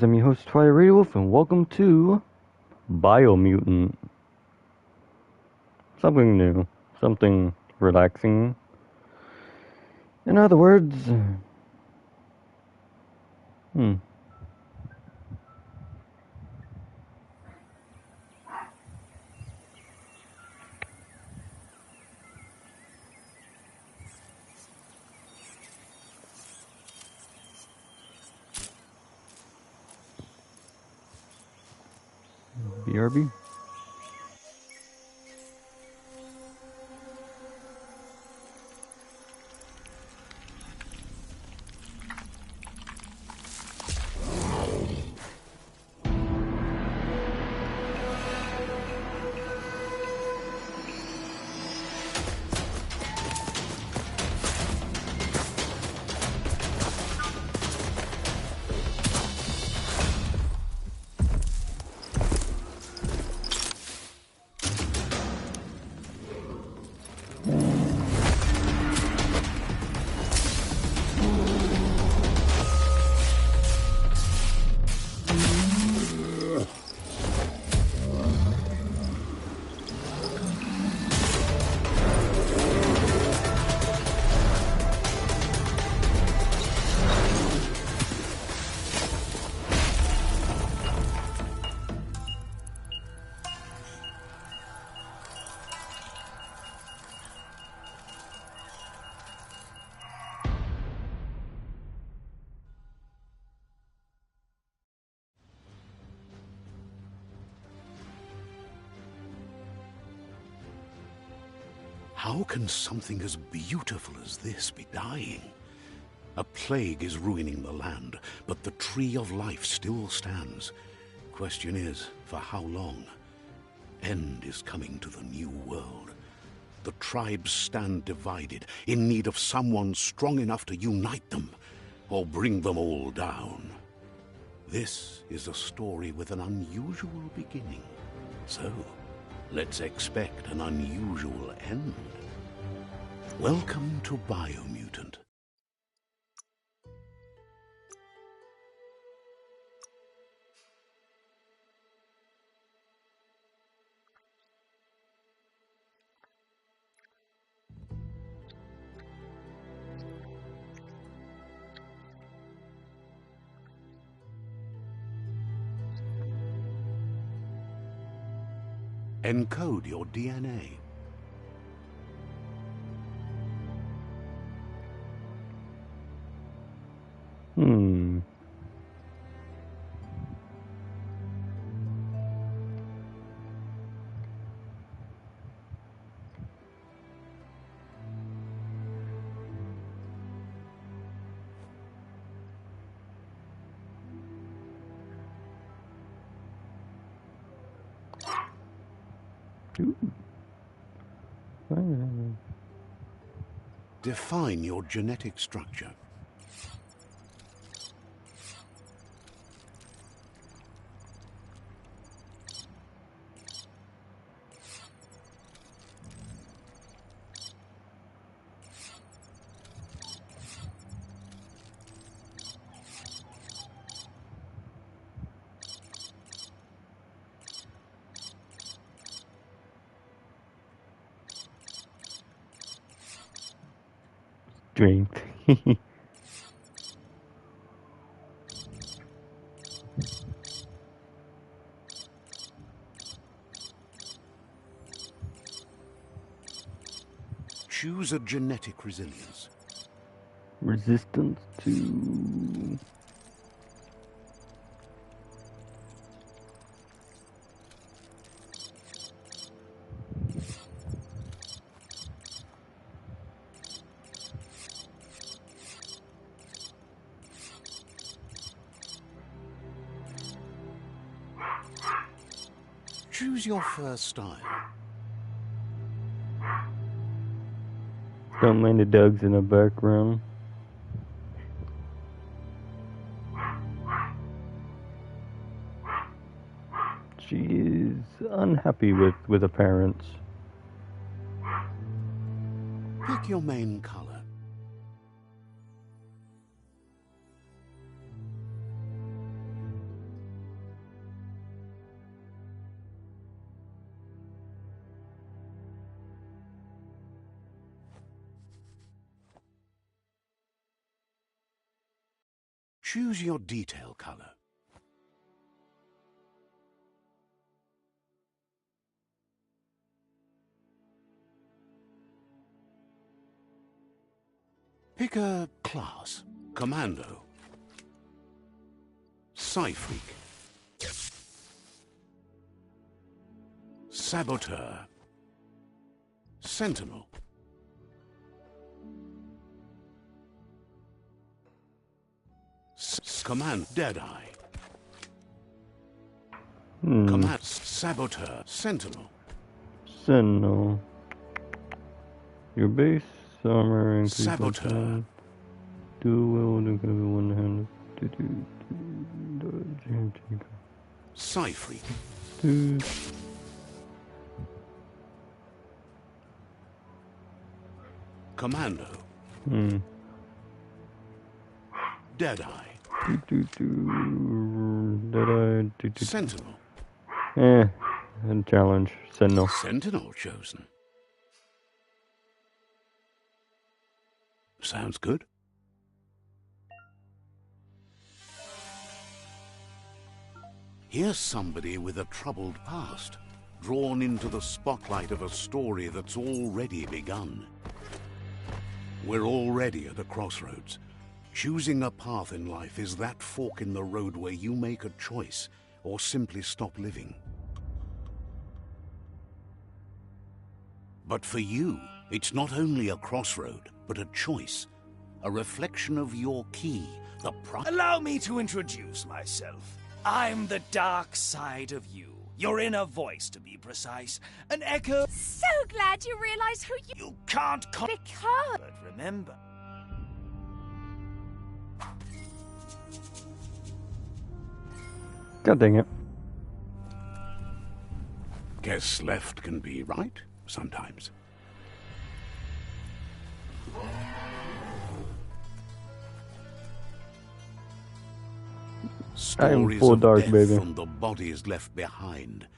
I'm your host, Twilight Radio Wolf, and welcome to Biomutant. Something new, something relaxing. In other words, hmm. BRB? How can something as beautiful as this be dying? A plague is ruining the land, but the tree of life still stands. Question is, for how long? End is coming to the new world. The tribes stand divided, in need of someone strong enough to unite them, or bring them all down. This is a story with an unusual beginning. So, let's expect an unusual end. Welcome to Biomutant. Encode your DNA. Hmm. Ooh. Define your genetic structure. Strength. Choose a genetic resilience. Resistance to... Choose your first style. Don't mind the dogs in the background. She is unhappy with her parents. Pick your main color. Choose your detail color. Pick a class. Commando. Psy-Freak. Saboteur. Sentinel. Command Deadeye. Command Saboteur. Sentinel. Sentinel. Your base armor increases. Saboteur. One hand. Psy-Freak. Commando. Deadeye. Deadeye. Sentinel. And challenge. Sentinel. Sentinel chosen. Sounds good. Here's somebody with a troubled past, drawn into the spotlight of a story that's already begun. We're already at a crossroads. Choosing a path in life is that fork in the road where you make a choice or simply stop living. But for you, it's not only a crossroad, but a choice. A reflection of your key, the Allow me to introduce myself. I'm the dark side of you. Your inner voice, to be precise. An echo. So glad you realize who You can't Because... But remember. God dang it. Guess left can be right sometimes. Stories full of dark, death baby. from the bodies left behind.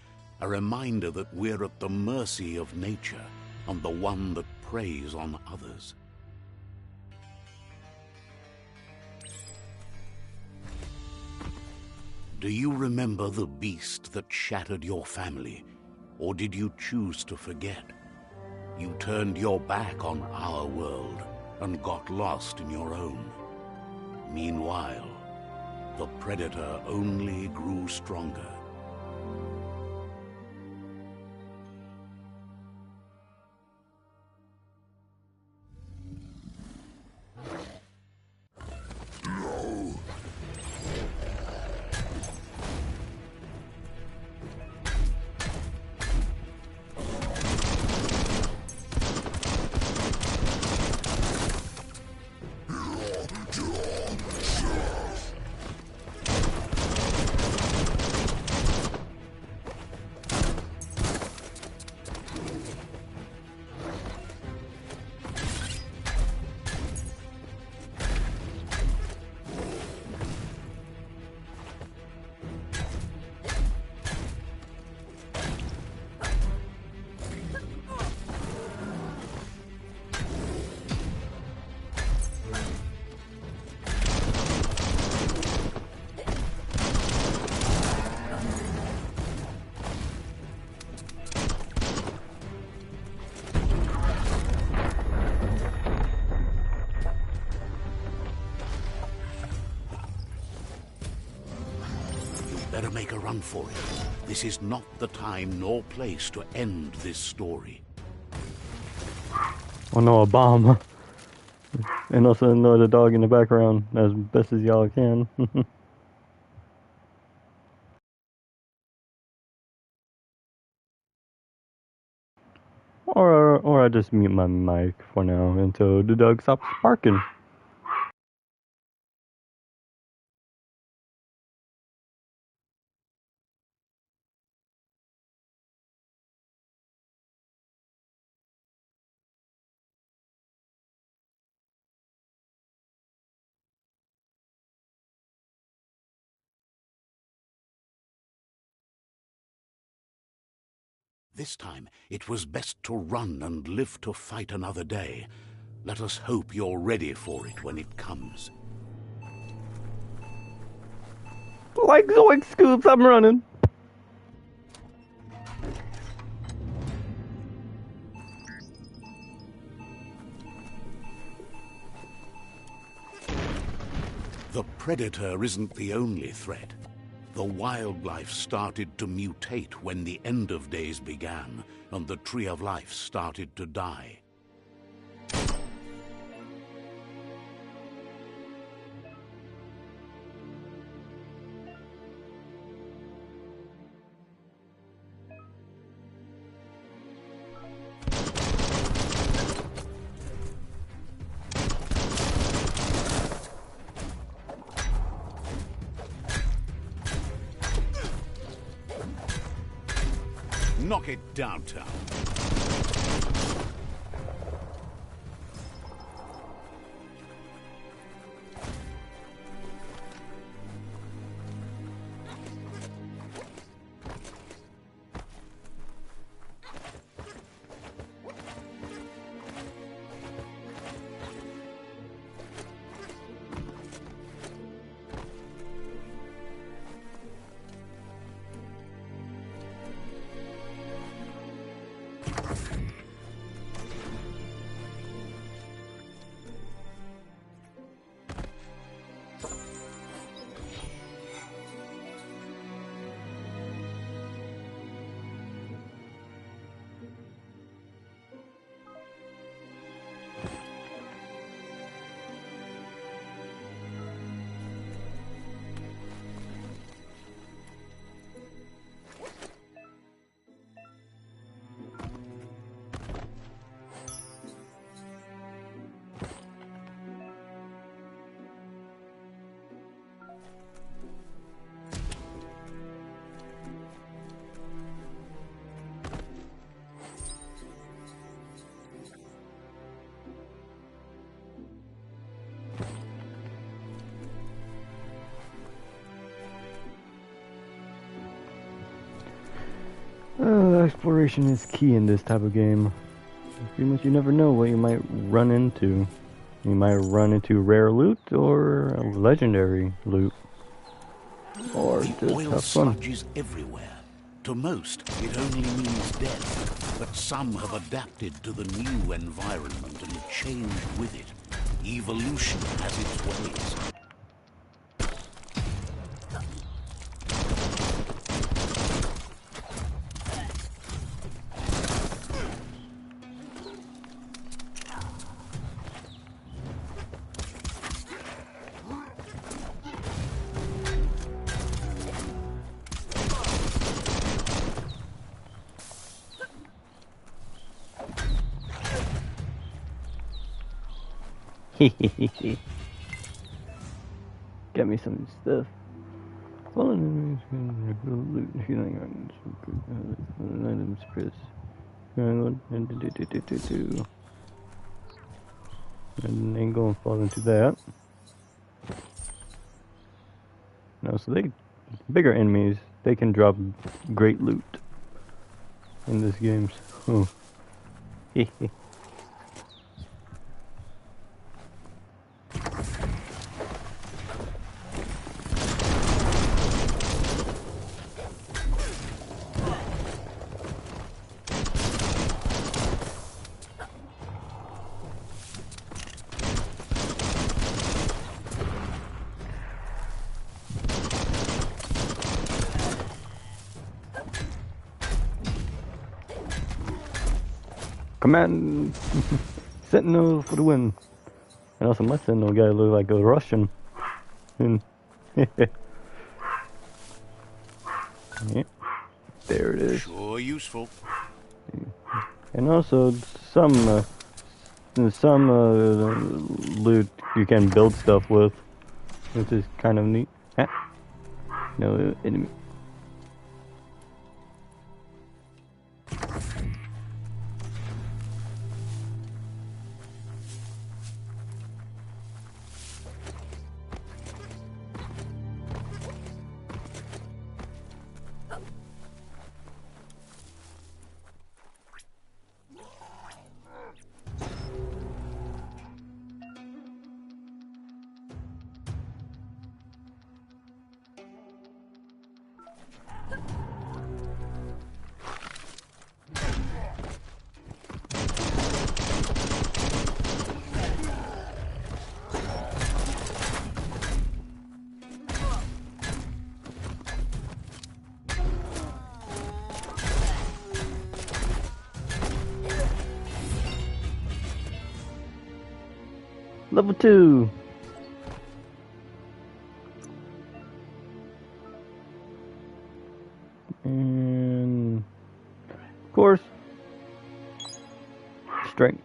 A reminder that we're at the mercy of nature and the one that preys on others. Do you remember the beast that shattered your family? Or did you choose to forget? You turned your back on our world and got lost in your own. Meanwhile, the predator only grew stronger. Better make a run for it. This is not the time nor place to end this story. Oh no, a bomb. And also another dog in the background, as best as y'all can. or I just mute my mic for now until the dog stops barking. This time, it was best to run and live to fight another day. Let us hope you're ready for it when it comes. Zoink, zoink, Scoops, I'm running. The predator isn't the only threat. The wildlife started to mutate when the end of days began, and the tree of life started to die. Knock it downtown. Exploration is key in this type of game. Pretty much you never know what you might run into. You might run into rare loot or a legendary loot. Or The just oil have fun. sludge is everywhere. To most, it only means death. But some have adapted to the new environment and changed with it. Evolution has its ways. Get me some stuff. Items, Chris. And ain't gonna fall into that. No, so bigger enemies, they can drop great loot in this game. Oh. Command Sentinel for the win. And also my Sentinel guy look like a Russian. Yeah, there it is. Sure useful. And also some loot you can build stuff with, which is kind of neat. No enemy. Level 2. And of course, strength.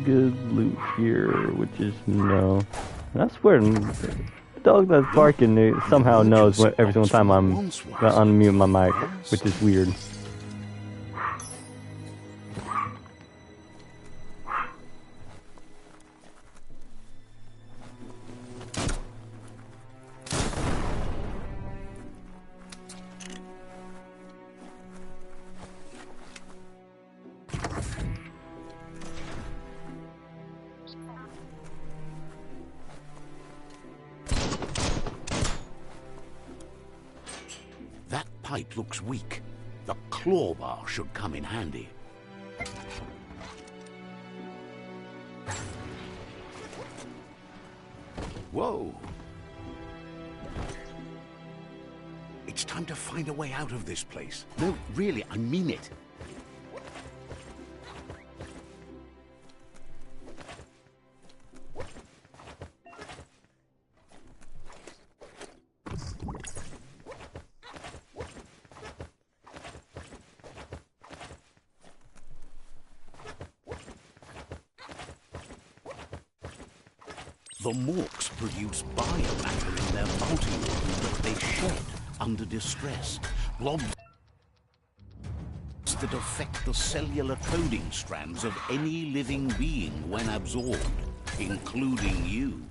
Good loot here, which is no. And I swear, the dog that's barking somehow knows what every single time I'm gonna unmute my mic, which is weird. That pipe looks weak. The claw bar should come in handy. Whoa! It's time to find a way out of this place. No, really, I mean it. The Morks produce biomatter in their multi-organ that they shed under distress. Blobs that affect the cellular coding strands of any living being when absorbed, including you.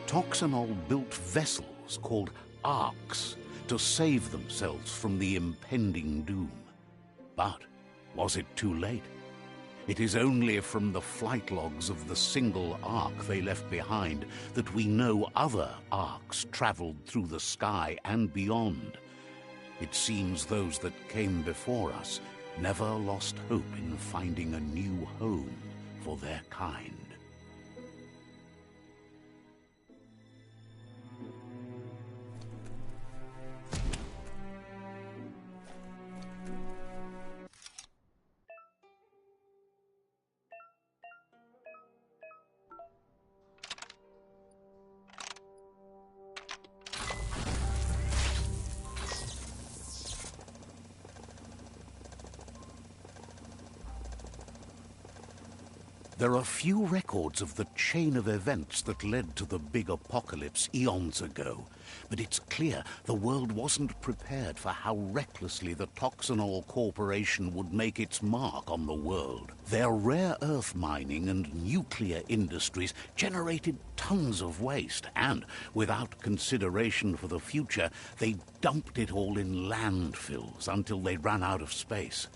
Toxanol built vessels called arks to save themselves from the impending doom. But was it too late? It is only from the flight logs of the single ark they left behind that we know other arks traveled through the sky and beyond. It seems those that came before us never lost hope in finding a new home for their kind. There are few records of the chain of events that led to the big apocalypse eons ago, but it's clear the world wasn't prepared for how recklessly the Toxanol Corporation would make its mark on the world. Their rare earth mining and nuclear industries generated tons of waste, and, without consideration for the future, they dumped it all in landfills until they ran out of space.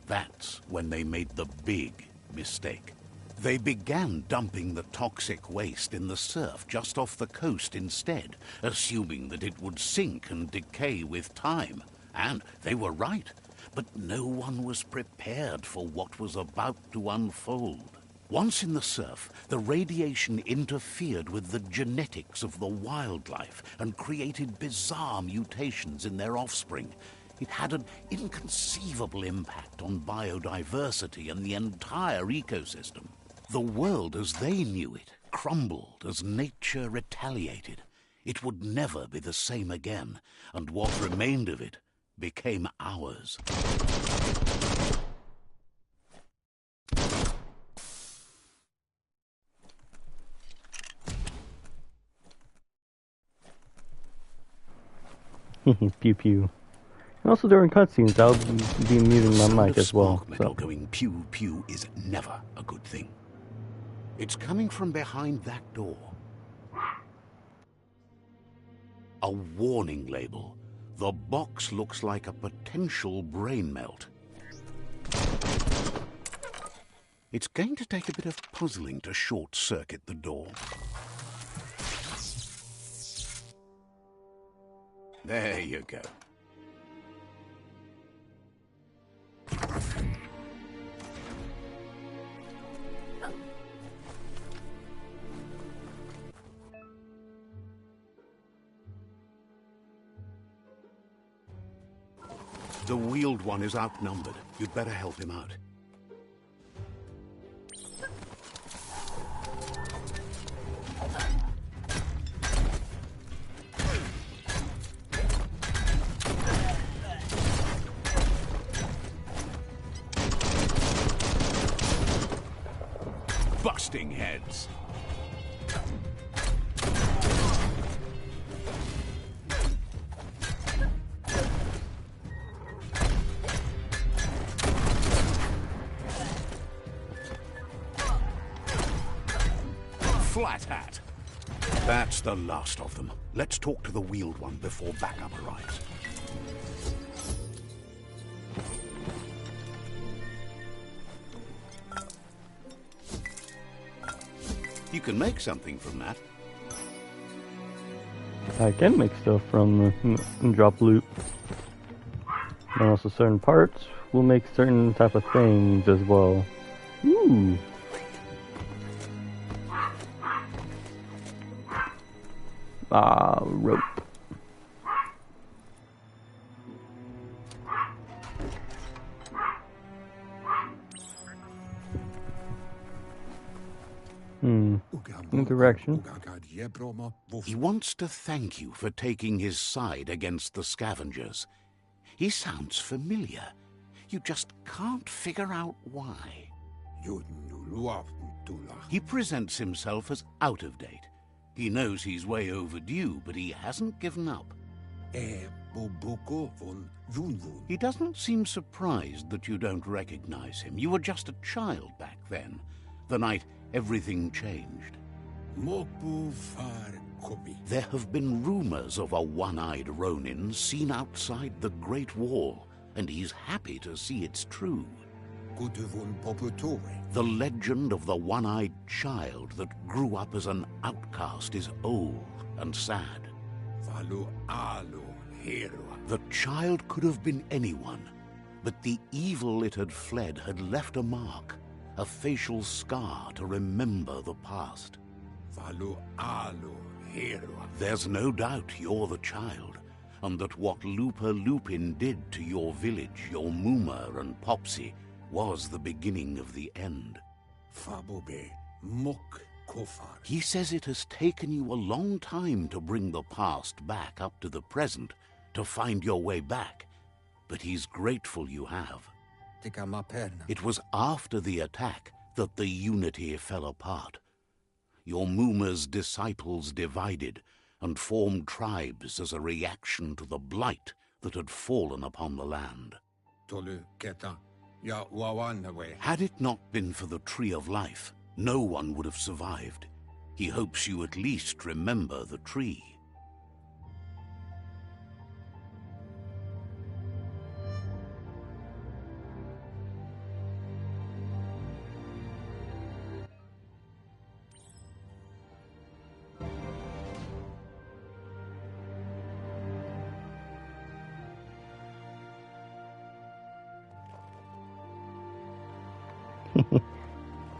That's when they made the big mistake. They began dumping the toxic waste in the surf just off the coast instead, assuming that it would sink and decay with time. And they were right, but no one was prepared for what was about to unfold. Once in the surf, the radiation interfered with the genetics of the wildlife and created bizarre mutations in their offspring. It had an inconceivable impact on biodiversity and the entire ecosystem. The world as they knew it crumbled as nature retaliated. It would never be the same again, and what remained of it became ours. Pew pew. And also during cutscenes, I'll be muting my mic as well. Spark metal going pew pew is never a good thing. It's coming from behind that door. A warning label. The box looks like a potential brain melt. It's going to take a bit of puzzling to short-circuit the door. There you go. The wheeled one is outnumbered. You'd better help him out. Busting heads. Flat hat. That's the last of them. Let's talk to the wheeled one before backup arrives. You can make something from that. I can make stuff from drop loot. And also certain parts will make certain type of things as well. Ooh. Rope. Interaction. He wants to thank you for taking his side against the scavengers. He sounds familiar. You just can't figure out why. He presents himself as out of date. He knows he's way overdue, but he hasn't given up. He doesn't seem surprised that you don't recognize him. You were just a child back then, the night everything changed. There have been rumors of a one-eyed Ronin seen outside the Great Wall, and he's happy to see it's true. The legend of the one-eyed child that grew up as an outcast is old and sad. The child could have been anyone, but the evil it had fled had left a mark, a facial scar to remember the past. There's no doubt you're the child, and that what Lupa Lupin did to your village, your Muma and Popsy, was the beginning of the end. He says it has taken you a long time to bring the past back up to the present, to find your way back, but he's grateful you have. It was after the attack that the unity fell apart. Your Muma's disciples divided and formed tribes as a reaction to the blight that had fallen upon the land. Had it not been for the Tree of Life, no one would have survived. He hopes you at least remember the tree.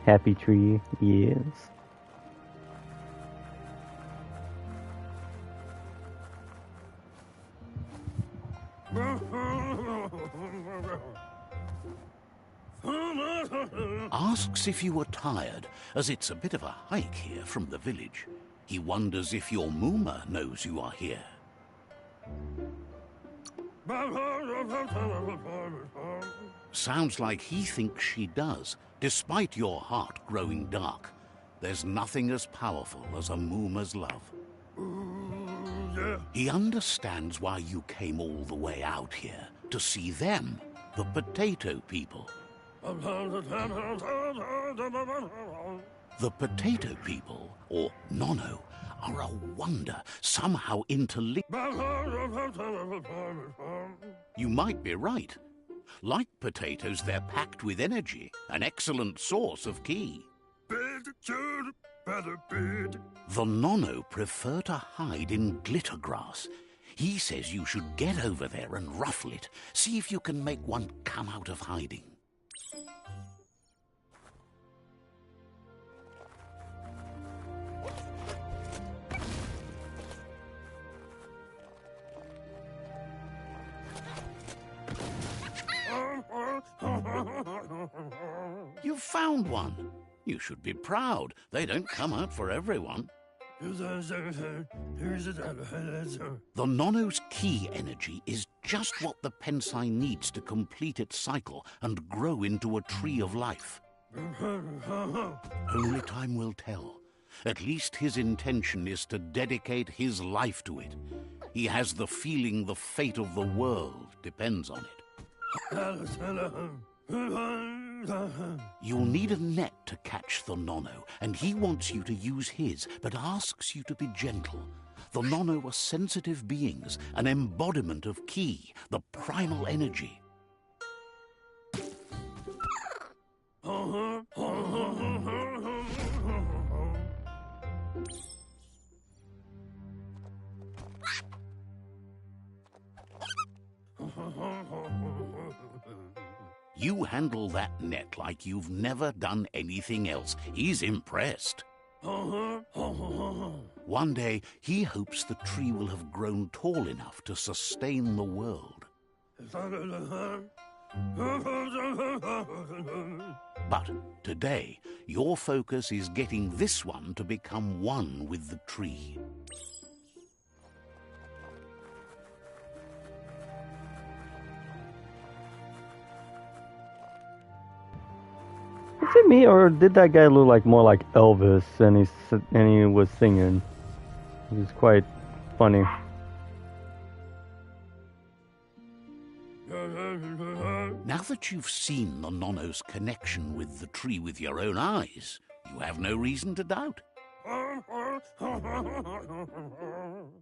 Happy tree, yes. Asks if you are tired, as it's a bit of a hike here from the village. He wonders if your Muma knows you are here. Sounds like he thinks she does, despite your heart growing dark. There's nothing as powerful as a Muma's love. He understands why you came all the way out here, to see them, the potato people. The potato people, or Nono, are a wonder, somehow interlinked. You might be right. Like potatoes, they're packed with energy, an excellent source of ki. The Nono prefer to hide in glitter grass. He says you should get over there and ruffle it. See if you can make one come out of hiding. You found one. You should be proud. They don't come out for everyone. The Nono's ki energy is just what the Pensai needs to complete its cycle and grow into a tree of life. Only time will tell. At least his intention is to dedicate his life to it. He has the feeling the fate of the world depends on it. You'll need a net to catch the Nono, and he wants you to use his, but asks you to be gentle. The Nono are sensitive beings, an embodiment of ki, the primal energy. You handle that net like you've never done anything else. He's impressed. One day, he hopes the tree will have grown tall enough to sustain the world. But today, your focus is getting this one to become one with the tree. Is it me, or did that guy look like more like Elvis and he was singing? He was quite funny. Now that you've seen the Nono's connection with the tree with your own eyes, you have no reason to doubt.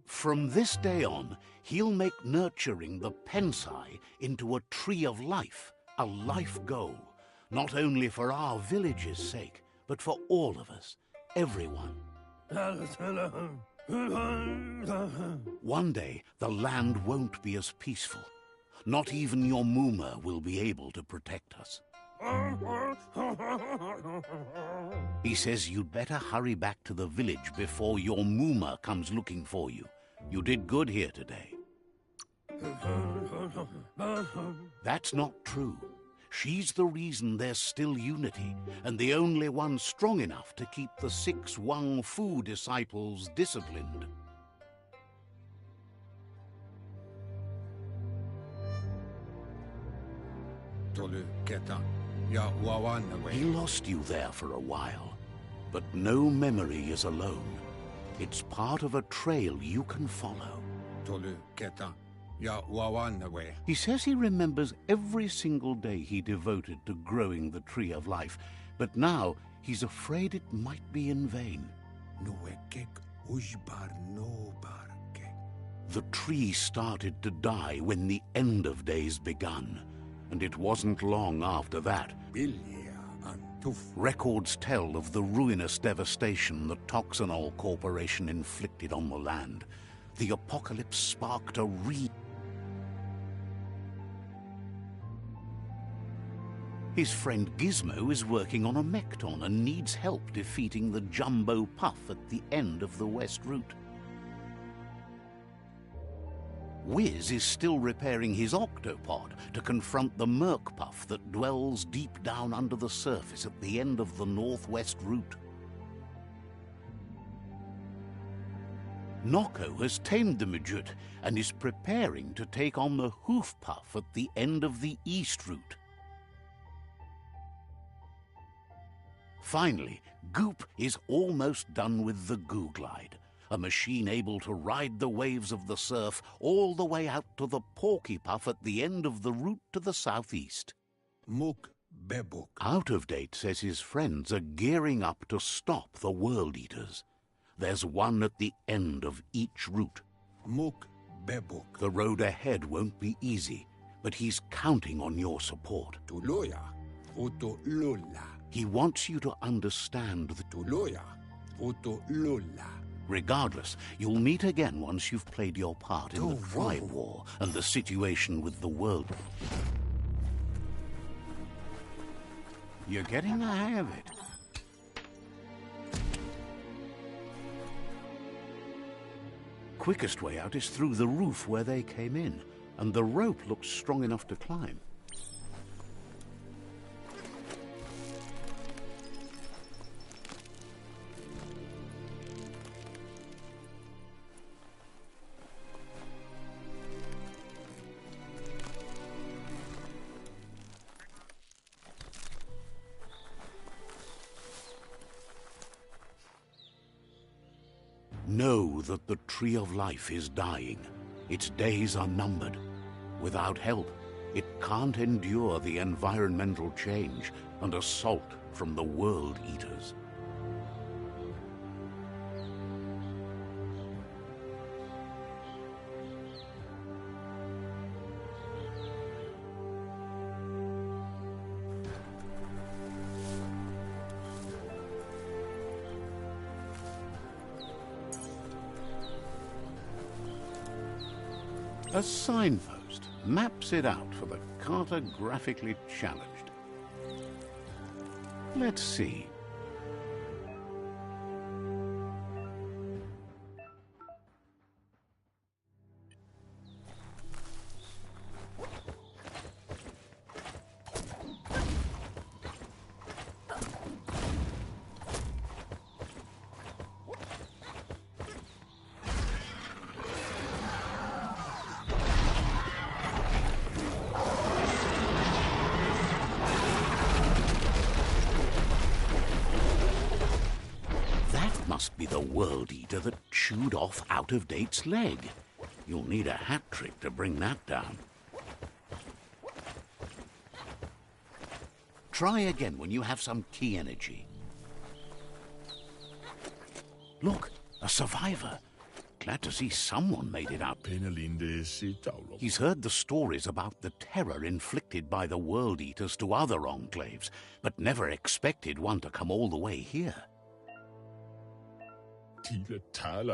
From this day on, he'll make nurturing the Pensai into a tree of life, a life goal, not only for our village's sake, but for all of us, everyone. One day, the land won't be as peaceful. Not even your Muma will be able to protect us. He says you'd better hurry back to the village before your Muma comes looking for you. You did good here today. That's not true. She's the reason there's still unity, and the only one strong enough to keep the 6 Wang Fu disciples disciplined. He lost you there for a while, but no memory is alone. It's part of a trail you can follow. He says he remembers every single day he devoted to growing the Tree of Life, but now he's afraid it might be in vain. The tree started to die when the end of days begun, and it wasn't long after that. Records tell of the ruinous devastation the Toxanol Corporation inflicted on the land. The apocalypse sparked a His friend Gizmo is working on a Mekton and needs help defeating the Jumbo Puff at the end of the West Route. Wiz is still repairing his octopod to confront the Merc Puff that dwells deep down under the surface at the end of the Northwest Route. Noko has tamed the Midget and is preparing to take on the Hoof Puff at the end of the East Route. Finally, Goop is almost done with the Goo Glide, a machine able to ride the waves of the surf all the way out to the Porky Puff at the end of the route to the southeast. Out of Date says his friends are gearing up to stop the World Eaters. There's one at the end of each route. The road ahead won't be easy, but he's counting on your support. He wants you to understand that regardless, you'll meet again once you've played your part in the Fry War and the situation with the world. You're getting the hang of it. Quickest way out is through the roof where they came in, and the rope looks strong enough to climb. Know that the Tree of Life is dying. Its days are numbered. Without help, it can't endure the environmental change and assault from the World Eaters. A signpost maps it out for the cartographically challenged. Let's see. Must be the World Eater that chewed off Out of Date's leg. You'll need a hat trick to bring that down. Try again when you have some key energy. Look, a survivor. Glad to see someone made it out. He's heard the stories about the terror inflicted by the World Eaters to other enclaves, but never expected one to come all the way here.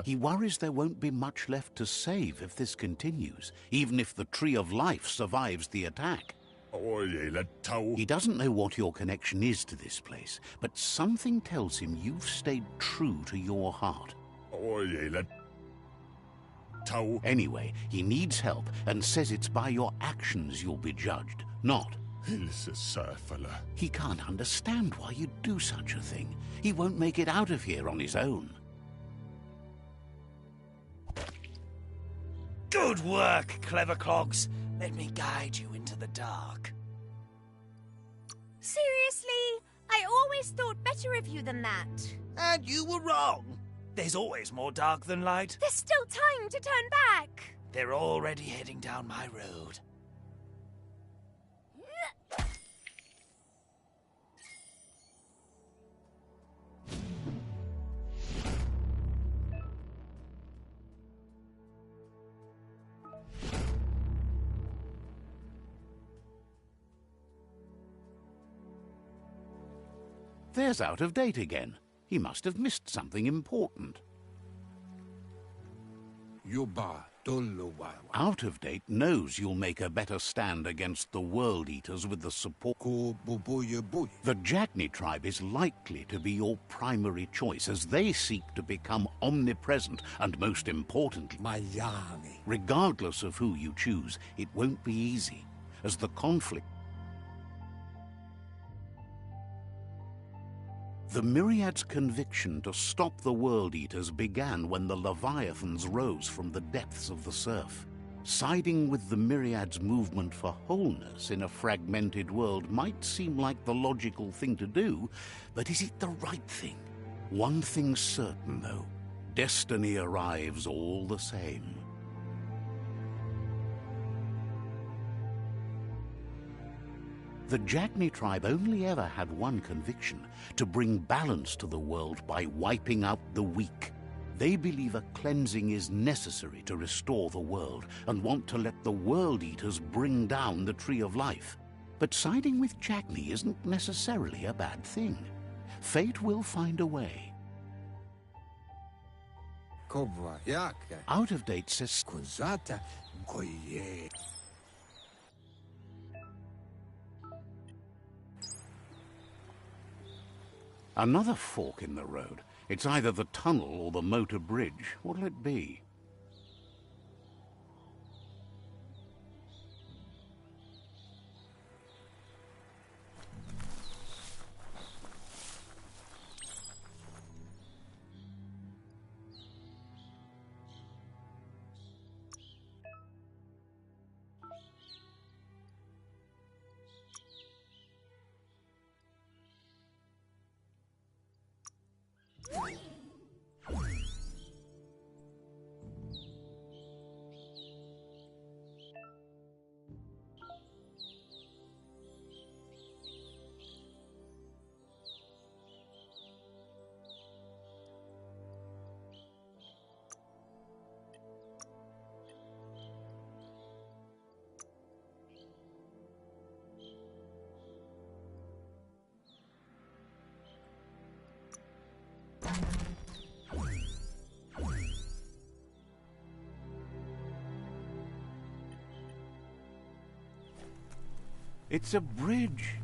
He worries there won't be much left to save if this continues, even if the Tree of Life survives the attack. He doesn't know what your connection is to this place, but something tells him you've stayed true to your heart. Anyway, he needs help and says it's by your actions you'll be judged, not. He can't understand why you'd do such a thing. He won't make it out of here on his own. Good work, clever clogs. Let me guide you into the dark. Seriously? I always thought better of you than that. And you were wrong. There's always more dark than light. There's still time to turn back. They're already heading down my road. There's Out of Date again. He must have missed something important. Out of Date knows you'll make a better stand against the World Eaters with the support. The Jagni tribe is likely to be your primary choice as they seek to become omnipresent and, most importantly, regardless of who you choose, it won't be easy, as the conflict. The Myriad's conviction to stop the World Eaters began when the Leviathans rose from the depths of the surf. Siding with the Myriad's movement for wholeness in a fragmented world might seem like the logical thing to do, but is it the right thing? One thing's certain, though. Destiny arrives all the same. The Jagni tribe only ever had one conviction: to bring balance to the world by wiping out the weak. They believe a cleansing is necessary to restore the world and want to let the World Eaters bring down the Tree of Life. But siding with Jagni isn't necessarily a bad thing. Fate will find a way. Out of Date says... Another fork in the road. It's either the tunnel or the motor bridge. What'll it be? It's a bridge.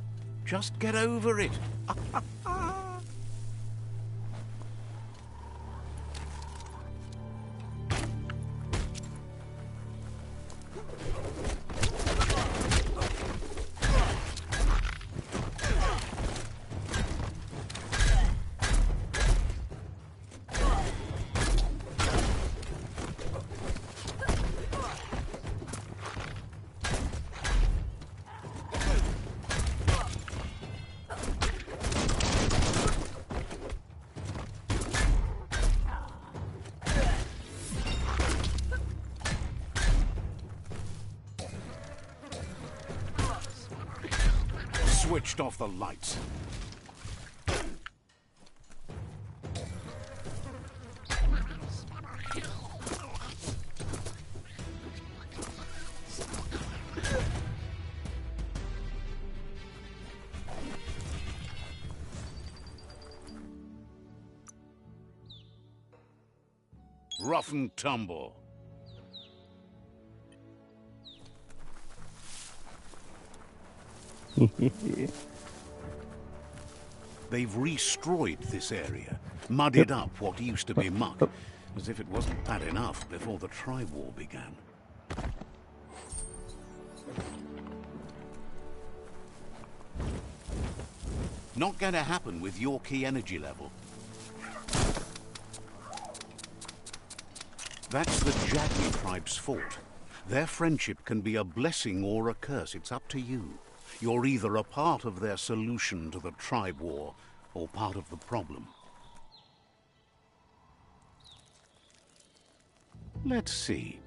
Just get over it. Switched off the lights. Rough and tumble. They've destroyed this area, muddied up what used to be muck, as if it wasn't bad enough before the tribe war began. Not going to happen with your key energy level. That's the Jagni tribe's fault. Their friendship can be a blessing or a curse. It's up to you. You're either a part of their solution to the tribe war, or part of the problem. Let's see.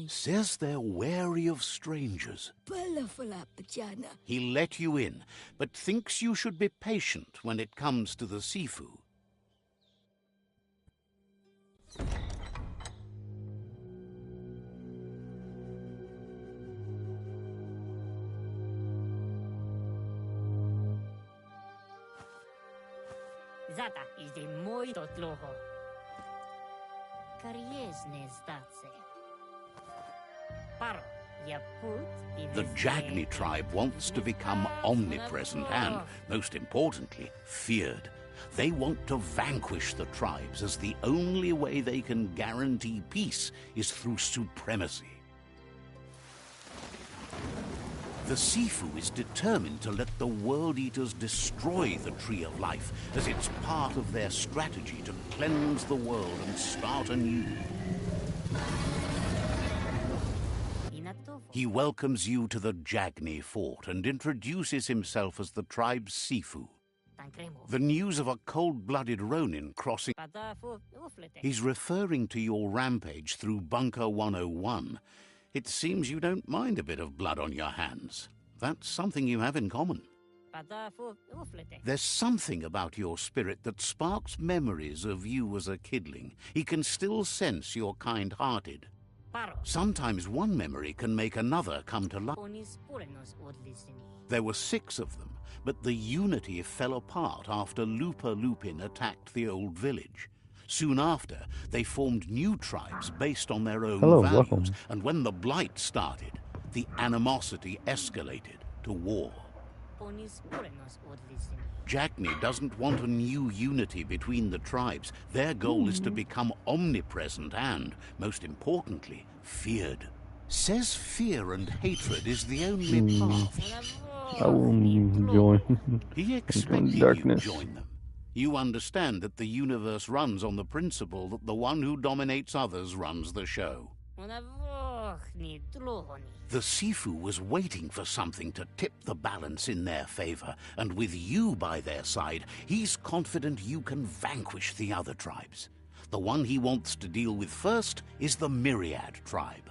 Says they're wary of strangers. He let you in, but thinks you should be patient when it comes to the Sifu. Zata is the muito tloho. Kariesne zdatse. Paro, ya put. The Jagni tribe wants to become omnipresent and, most importantly, feared. They want to vanquish the tribes, as the only way they can guarantee peace is through supremacy. The Sifu is determined to let the World Eaters destroy the Tree of Life, as it's part of their strategy to cleanse the world and start anew. He welcomes you to the Jagni fort and introduces himself as the tribe's Sifu. The news of a cold-blooded Ronin crossing... He's referring to your rampage through Bunker 101. It seems you don't mind a bit of blood on your hands. That's something you have in common. There's something about your spirit that sparks memories of you as a kidling. He can still sense you're kind-hearted. Sometimes one memory can make another come to life. There were 6 of them, but the unity fell apart after Lupa Lupin attacked the old village. Soon after, they formed new tribes based on their own values, welcome. and when the Blight started, the animosity escalated to war. Jagni doesn't want a new unity between the tribes. Their goal is to become omnipresent and, most importantly, feared. Says fear and hatred is the only path. I will join. He expected you to join them. You understand that the universe runs on the principle that the one who dominates others runs the show. The Sifu was waiting for something to tip the balance in their favor, and with you by their side, he's confident you can vanquish the other tribes. The one he wants to deal with first is the Myriad tribe.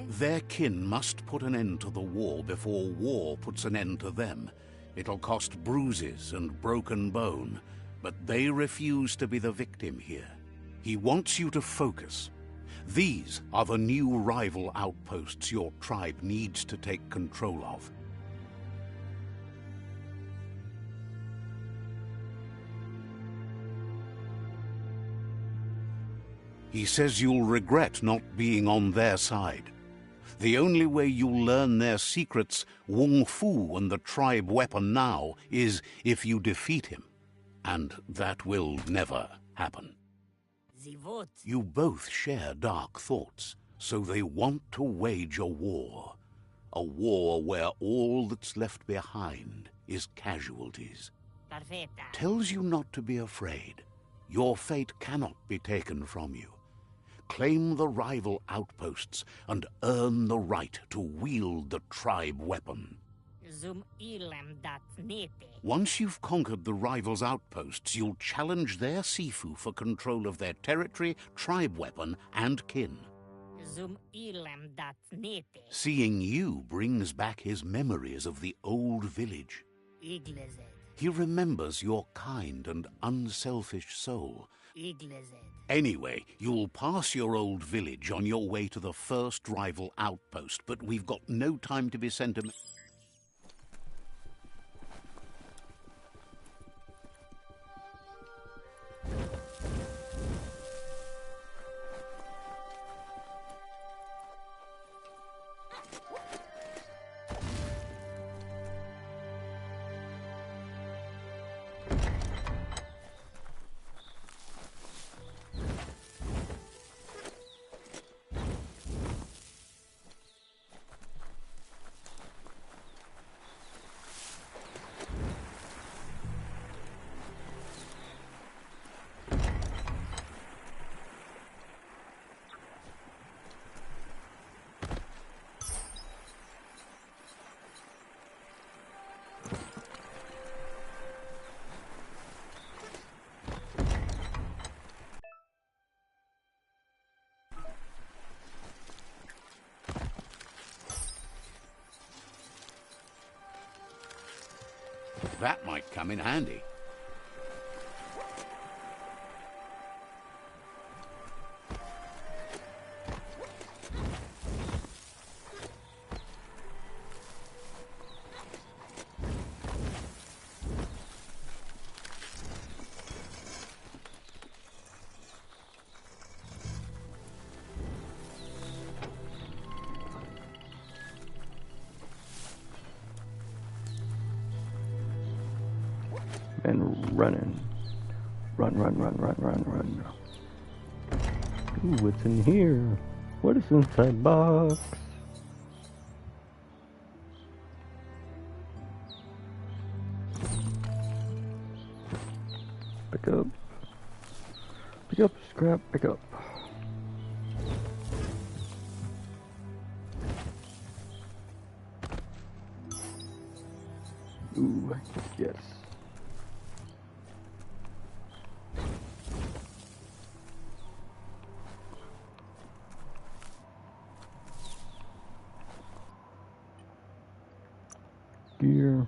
Their kin must put an end to the war before war puts an end to them. It'll cost bruises and broken bone, but they refuse to be the victim here. He wants you to focus. These are the new rival outposts your tribe needs to take control of. He says you'll regret not being on their side. The only way you'll learn their secrets, Wung Fu and the tribe weapon now, is if you defeat him. And that will never happen. You both share dark thoughts, so they want to wage a war. A war where all that's left behind is casualties. Tells you not to be afraid. Your fate cannot be taken from you. Claim the rival outposts and earn the right to wield the tribe weapon. Once you've conquered the rivals' outposts, you'll challenge their Sifu for control of their territory, tribe weapon, and kin. Seeing you brings back his memories of the old village. He remembers your kind and unselfish soul. Iglezed. Anyway, you'll pass your old village on your way to the first rival outpost, but we've got no time to be sentimental. That might come in handy. And running. Run, run, run, run, run, run. Ooh, what's in here? What is inside box? Pick up. Pick up, scrap, pick up. Ooh, yes. Gear.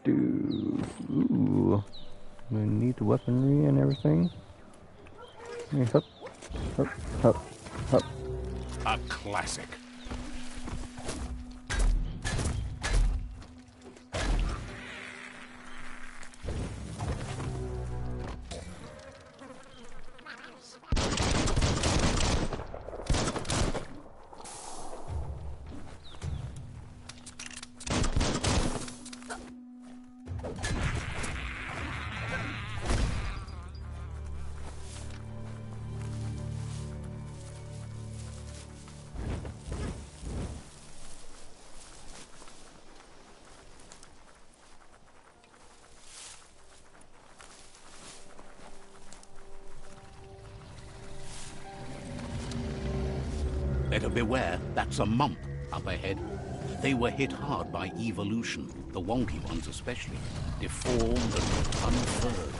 Ooh, we need the weaponry and everything. Hey, hup, hup, hup, hup. A classic. Better beware, that's a mump up ahead. They were hit hard by evolution, the wonky ones especially, deformed and unfurred.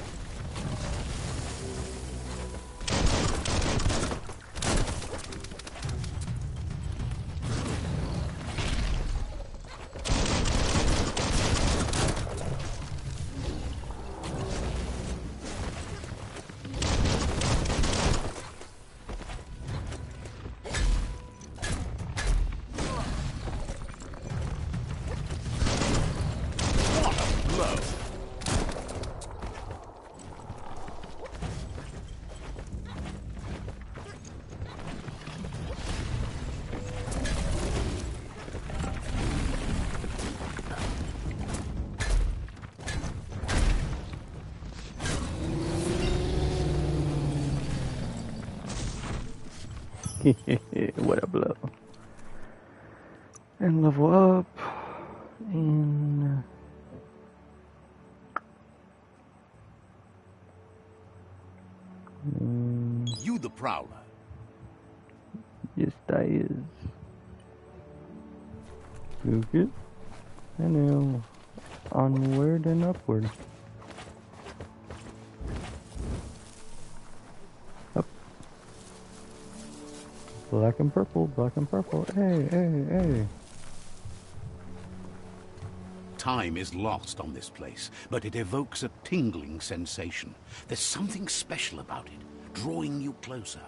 What a blow. And level up. And... You the Prowler. yes, that is. Good. And now, onward and upward. Up. Black and purple, black and purple. Hey, hey, hey. Time is lost on this place, but it evokes a tingling sensation. There's something special about it, drawing you closer.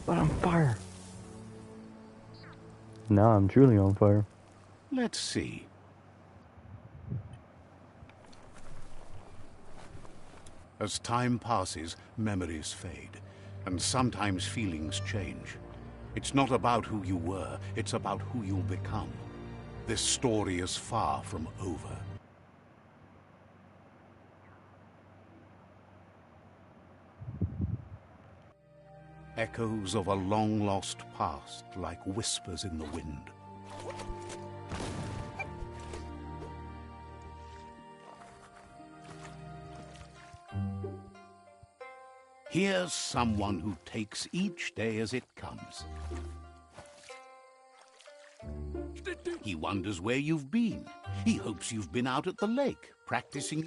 But I'm fire. Now I'm truly on fire. Let's see. As time passes, memories fade, and sometimes feelings change. It's not about who you were, it's about who you'll become. This story is far from over. Echoes of a long-lost past, like whispers in the wind. Here's someone who takes each day as it comes. He wonders where you've been. He hopes you've been out at the lake, practicing.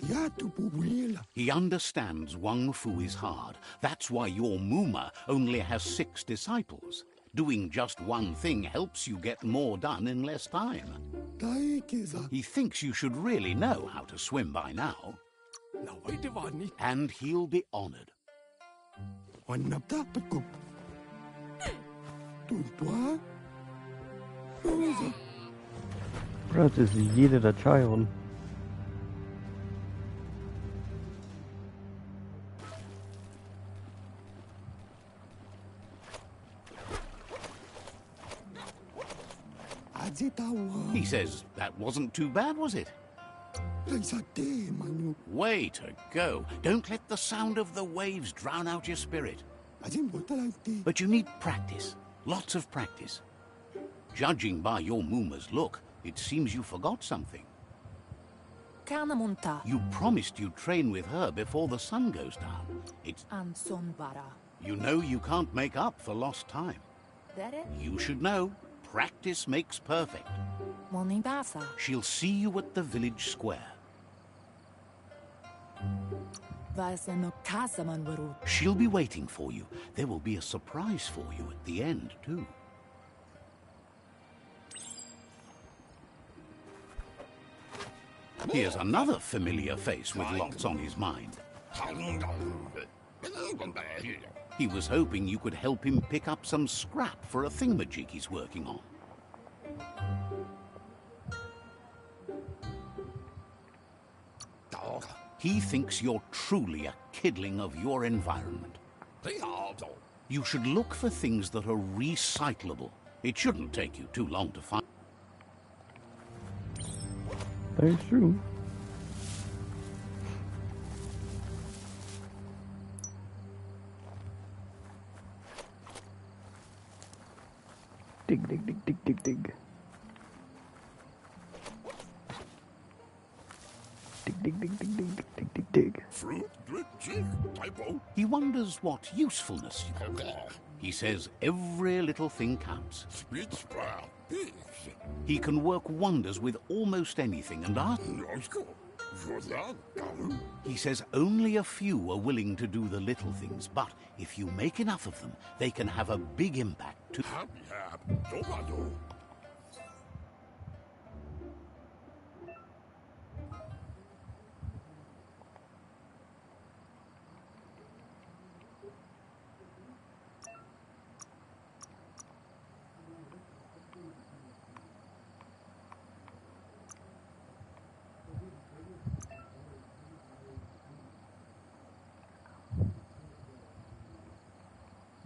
He understands Wang Fu is hard. That's why your Muma only has 6 disciples. Doing just one thing helps you get more done in less time. He thinks you should really know how to swim by now. And he'll be honored. Bro, just yeeted a child. He says, that wasn't too bad, was it? Way to go. Don't let the sound of the waves drown out your spirit. But you need practice. Lots of practice. Judging by your Muma's look, it seems you forgot something. You promised you'd train with her before the sun goes down. You know you can't make up for lost time. You should know, practice makes perfect. She'll see you at the village square. She'll be waiting for you. There will be a surprise for you at the end, too. Here's another familiar face with lots on his mind. He was hoping you could help him pick up some scrap for a thingamajig he's working on. He thinks you're truly a kidling of your environment. You should look for things that are recyclable. It shouldn't take you too long to find. That is true. Dig, dig, dig, dig, dig, dig. Dig, dig, dig, dig, dig, dig, dig, dig. He wonders what usefulness you have. He says every little thing counts. He can work wonders with almost anything and ask. He says only a few are willing to do the little things, but if you make enough of them, they can have a big impact too.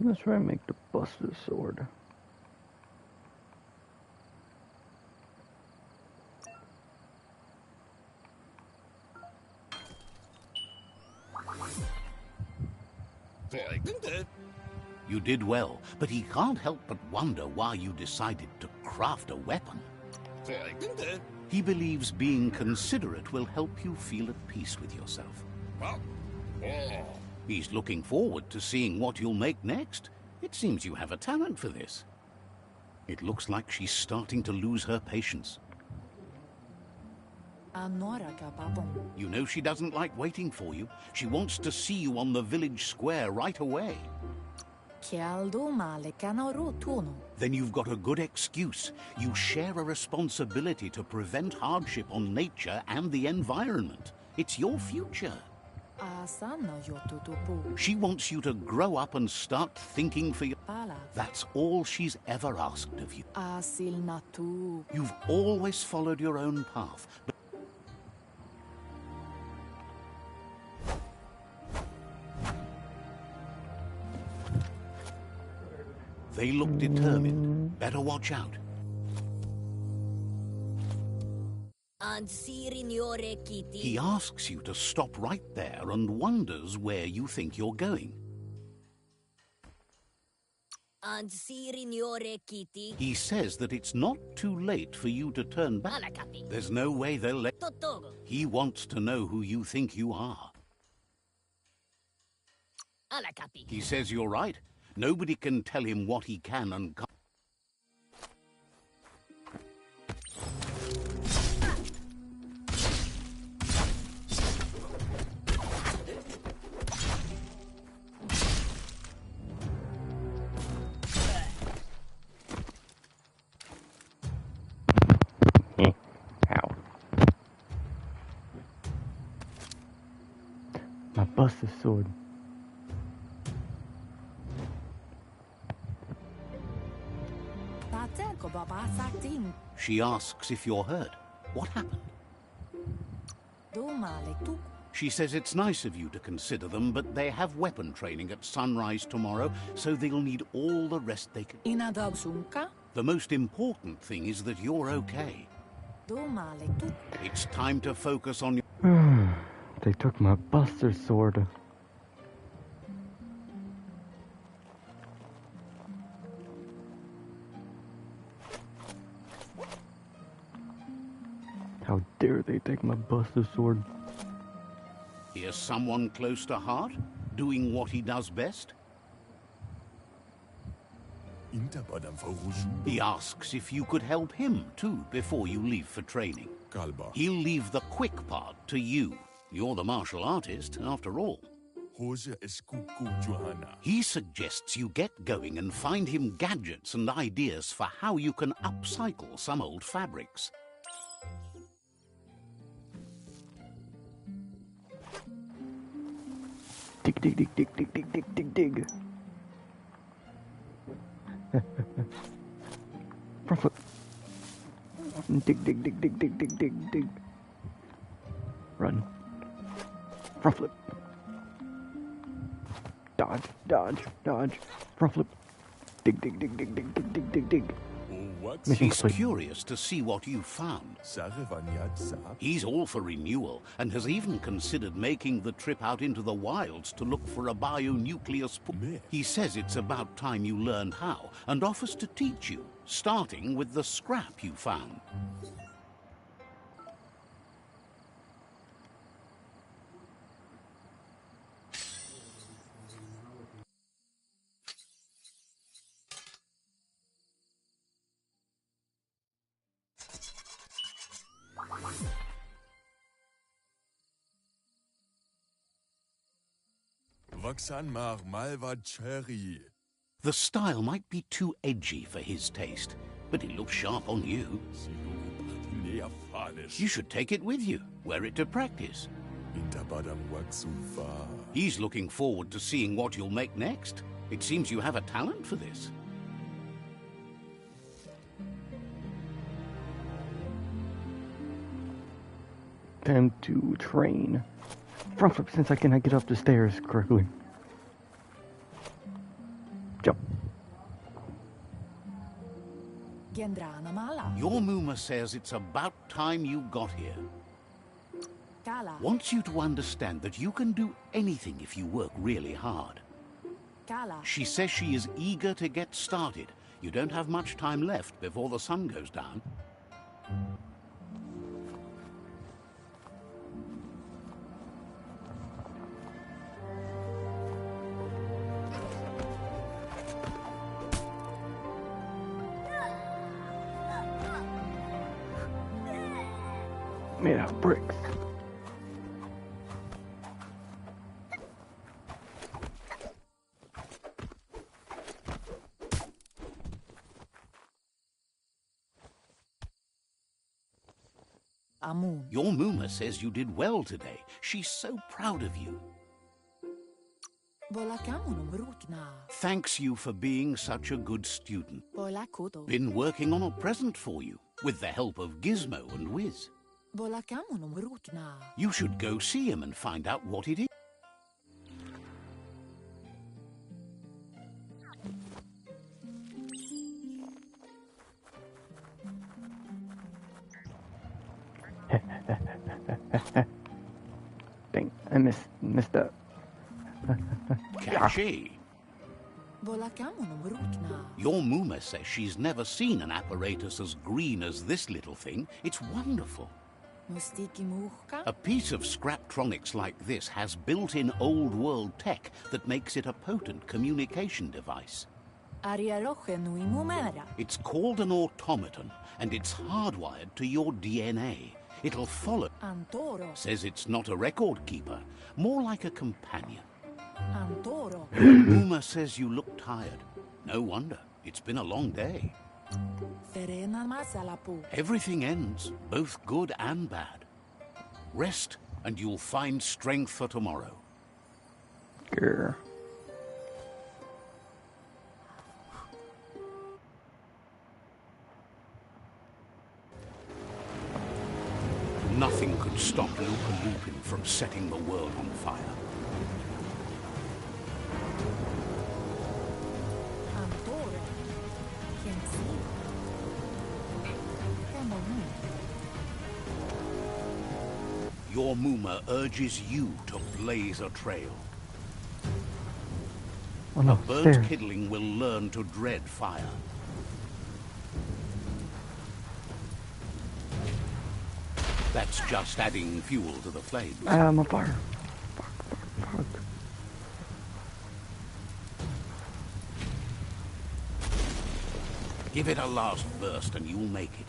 Let's try and make the Buster Sword. You did well, but he can't help but wonder why you decided to craft a weapon. He believes being considerate will help you feel at peace with yourself. He's looking forward to seeing what you'll make next. It seems you have a talent for this. It looks like she's starting to lose her patience. You know she doesn't like waiting for you. She wants to see you on the village square right away. Then you've got a good excuse. You share a responsibility to prevent hardship on nature and the environment. It's your future. She wants you to grow up and start thinking for you. That's all she's ever asked of you. You've always followed your own path. But they look determined. Better watch out. He asks you to stop right there and wonders where you think you're going. He says that it's not too late for you to turn back. There's no way they'll let... He wants to know who you think you are. He says you're right. Nobody can tell him what he can and can't. Ow. My busted sword. She asks if you're hurt. What happened? She says it's nice of you to consider them, but they have weapon training at sunrise tomorrow, so they'll need all the rest they can. The most important thing is that you're okay. It's time to focus on your... They took my buster sword. How dare they take my buster sword? Here's someone close to heart, doing what he does best. He asks if you could help him, too, before you leave for training. He'll leave the quick part to you. You're the martial artist, after all. He suggests you get going and find him gadgets and ideas for how you can upcycle some old fabrics. Dig, dig, dig, dig, dig, dig, dig, dig, dig. Front flip. Dig, dig, dig, dig, dig, dig, dig, dig. Run. Front flip. Dodge, dodge, dodge. Front flip. Dig, dig, dig, dig, dig, dig, dig, dig, dig. Mission He's complete. curious to see what you've found. He's all for renewal and has even considered making the trip out into the wilds to look for a bionuclear He says it's about time you learned how and offers to teach you, starting with the scrap you found. The style might be too edgy for his taste, but it looks sharp on you. You should take it with you, wear it to practice. He's looking forward to seeing what you'll make next. It seems you have a talent for this. Time to train. Front flip since I cannot get up the stairs correctly. Jump. Your Muma says it's about time you got here. Wants you to understand that you can do anything if you work really hard. She says she is eager to get started. You don't have much time left before the sun goes down. Made out of bricks. Your Muma says you did well today. She's so proud of you. Thanks you for being such a good student. Been working on a present for you, with the help of Gizmo and Wiz. You should go see him and find out what it is. Dang, I missed that. Catchy. Your Muma says she's never seen an apparatus as green as this little thing. It's wonderful. A piece of Scraptronics like this has built-in old-world tech that makes it a potent communication device. It's called an automaton, and it's hardwired to your DNA. It'll follow. Says it's not a record keeper, more like a companion. Muma says you look tired. No wonder. It's been a long day. Everything ends, both good and bad. Rest, and you'll find strength for tomorrow. Grr. Nothing could stop Lupa Lupin from setting the world on fire. Your Muma urges you to blaze a trail. Oh no, A burnt stairs. kidling will learn to dread fire. That's just adding fuel to the flames. I'm on fire. Fuck. Give it a last burst and you'll make it.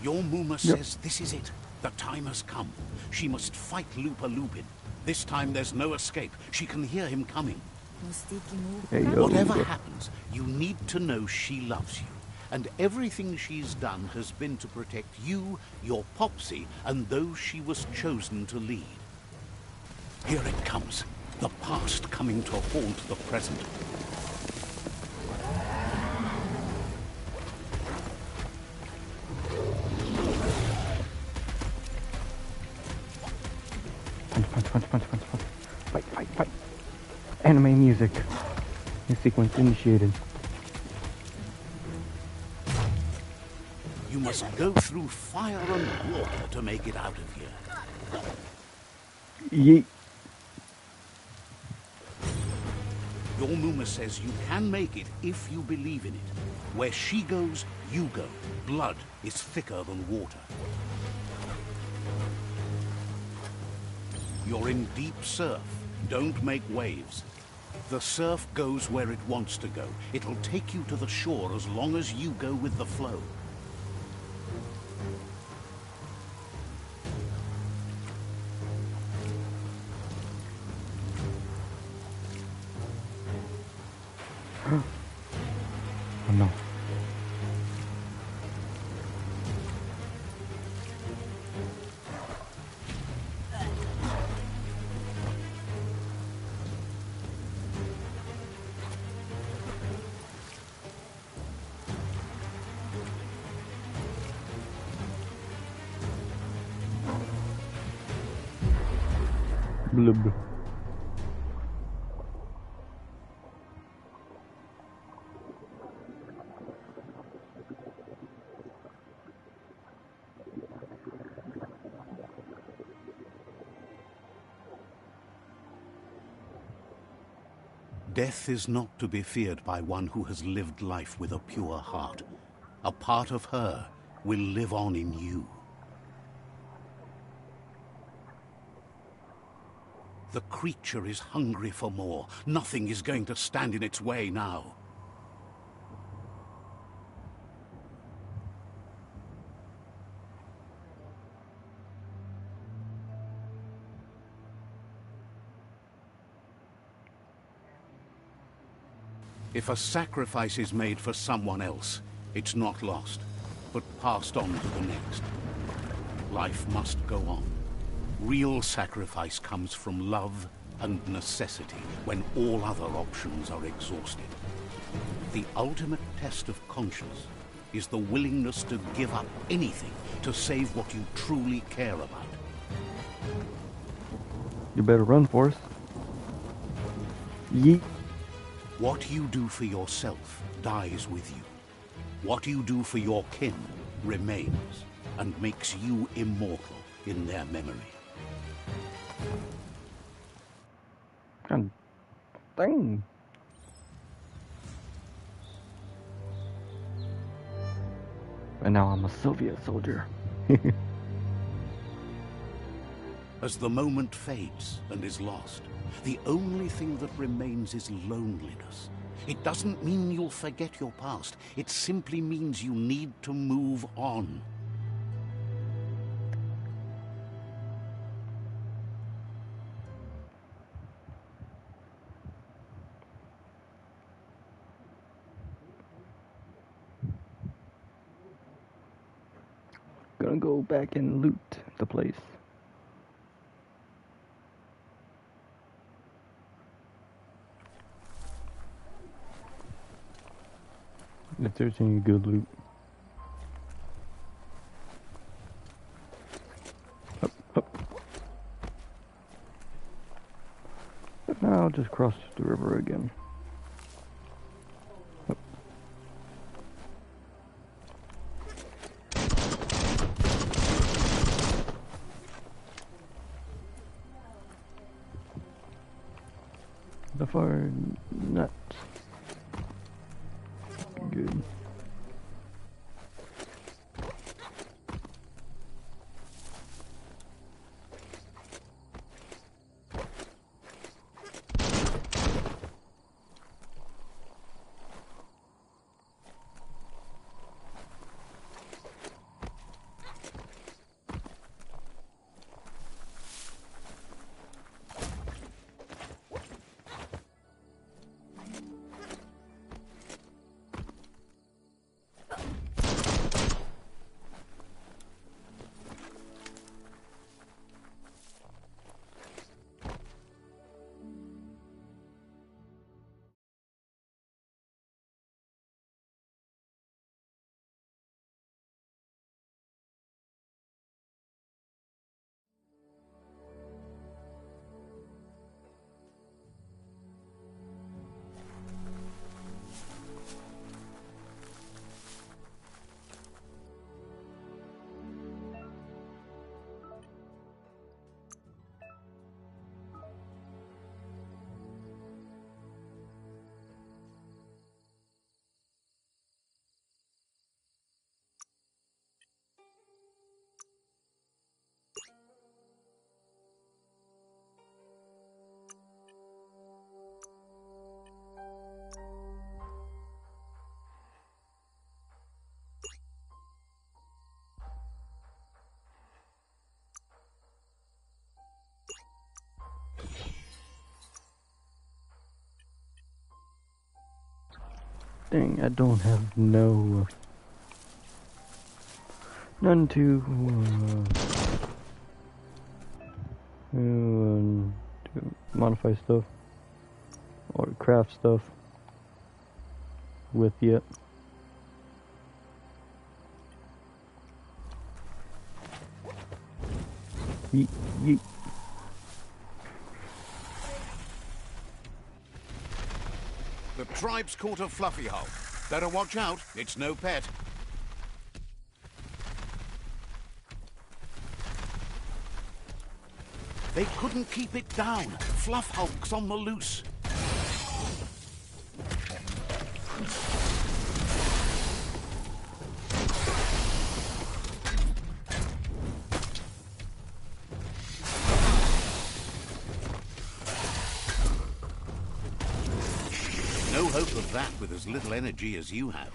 Your Muma says this is it. The time has come. She must fight Lupa Lupin. This time there's no escape. She can hear him coming. Hey, yo. Whatever happens, you need to know she loves you. And everything she's done has been to protect you, your Popsy, and those she was chosen to lead. Here it comes. The past coming to haunt the present. Punch. Fight. Anime music. New sequence initiated. You must go through fire and water to make it out of here. Yeet. Your Muma says you can make it if you believe in it. Where she goes, you go. Blood is thicker than water. You're in deep surf. Don't make waves. The surf goes where it wants to go. It'll take you to the shore as long as you go with the flow. Oh no. Blub. Death is not to be feared by one who has lived life with a pure heart. A part of her will live on in you. The creature is hungry for more. Nothing is going to stand in its way now. If a sacrifice is made for someone else, it's not lost, but passed on to the next. Life must go on. Real sacrifice comes from love and necessity when all other options are exhausted. The ultimate test of conscience is the willingness to give up anything to save what you truly care about. You better run, Forrest. Yeet. What you do for yourself dies with you. What you do for your kin remains and makes you immortal in their memory. God dang. And now I'm a Soviet soldier. As the moment fades and is lost, the only thing that remains is loneliness. It doesn't mean you'll forget your past. It simply means you need to move on. Gonna go back and loot the place. If there's any good loot. Up, up. But now I'll just cross the river again. Up. The far nuts. Good. Dang, I don't have none to modify stuff or craft stuff with yet. Yeet, yeet. The tribe's caught a fluffy hull. Better watch out, it's no pet. They couldn't keep it down. Fluff hulk's on the loose. hope of that with as little energy as you have.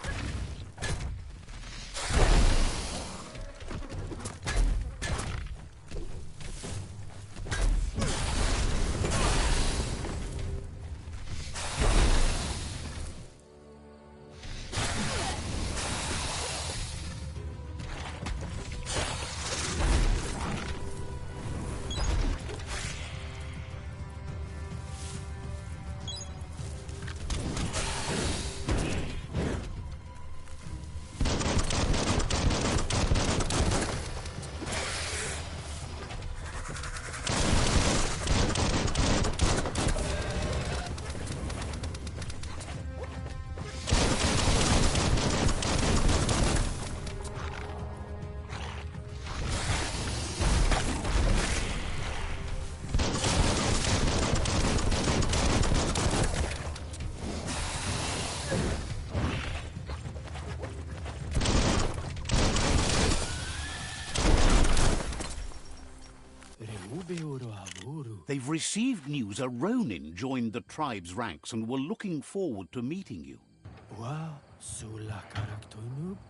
They've received news a Ronin joined the tribe's ranks and were looking forward to meeting you.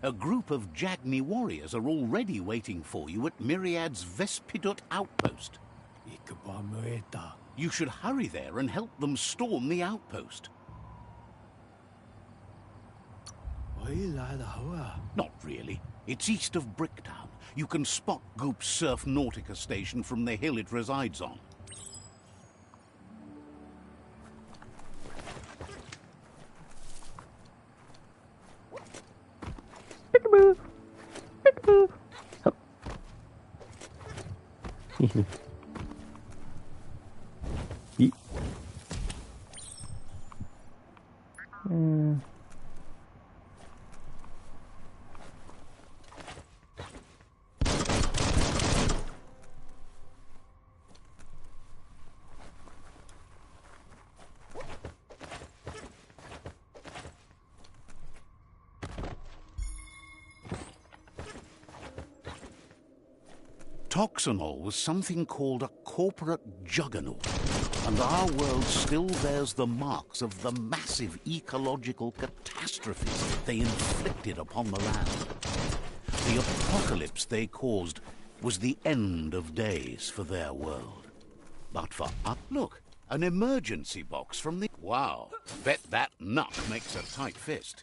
A group of Jagni warriors are already waiting for you at Myriad's Vespidut outpost. You should hurry there and help them storm the outpost. Not really. It's east of Bricktown. You can spot Goop's Surf Nautica station from the hill it resides on. Peekaboo! Peekaboo! Oh. Yeet. Toxanol was something called a corporate juggernaut, and our world still bears the marks of the massive ecological catastrophes they inflicted upon the land. The apocalypse they caused was the end of days for their world. But for us, look, an emergency box from the... Wow, bet that nut makes a tight fist.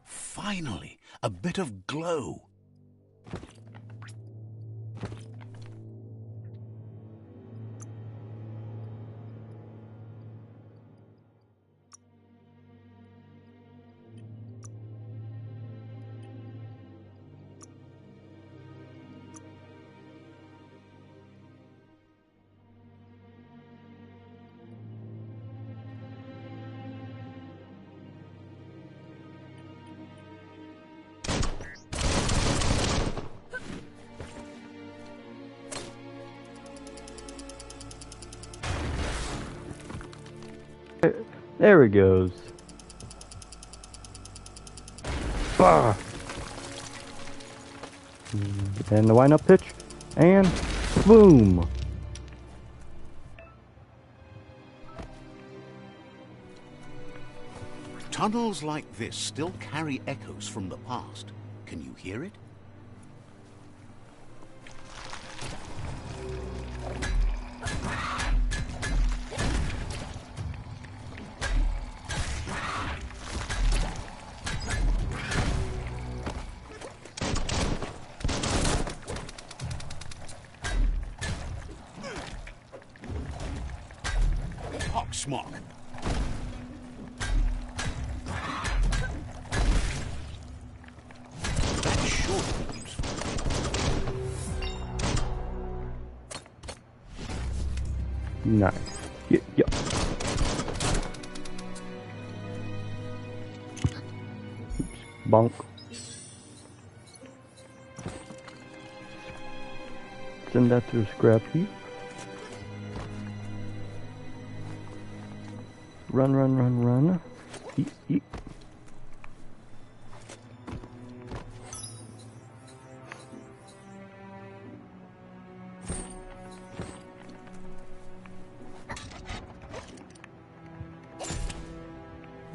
Finally, a bit of glow. There it goes. Bah! And the wind-up pitch, and boom! Tunnels like this still carry echoes from the past. Can you hear it? Smock, smock. That should be useful. Nice. Yeah, yeah. Oops. Bonk. Send that to the scrap heap. Run, run, run, run. Eat, eat.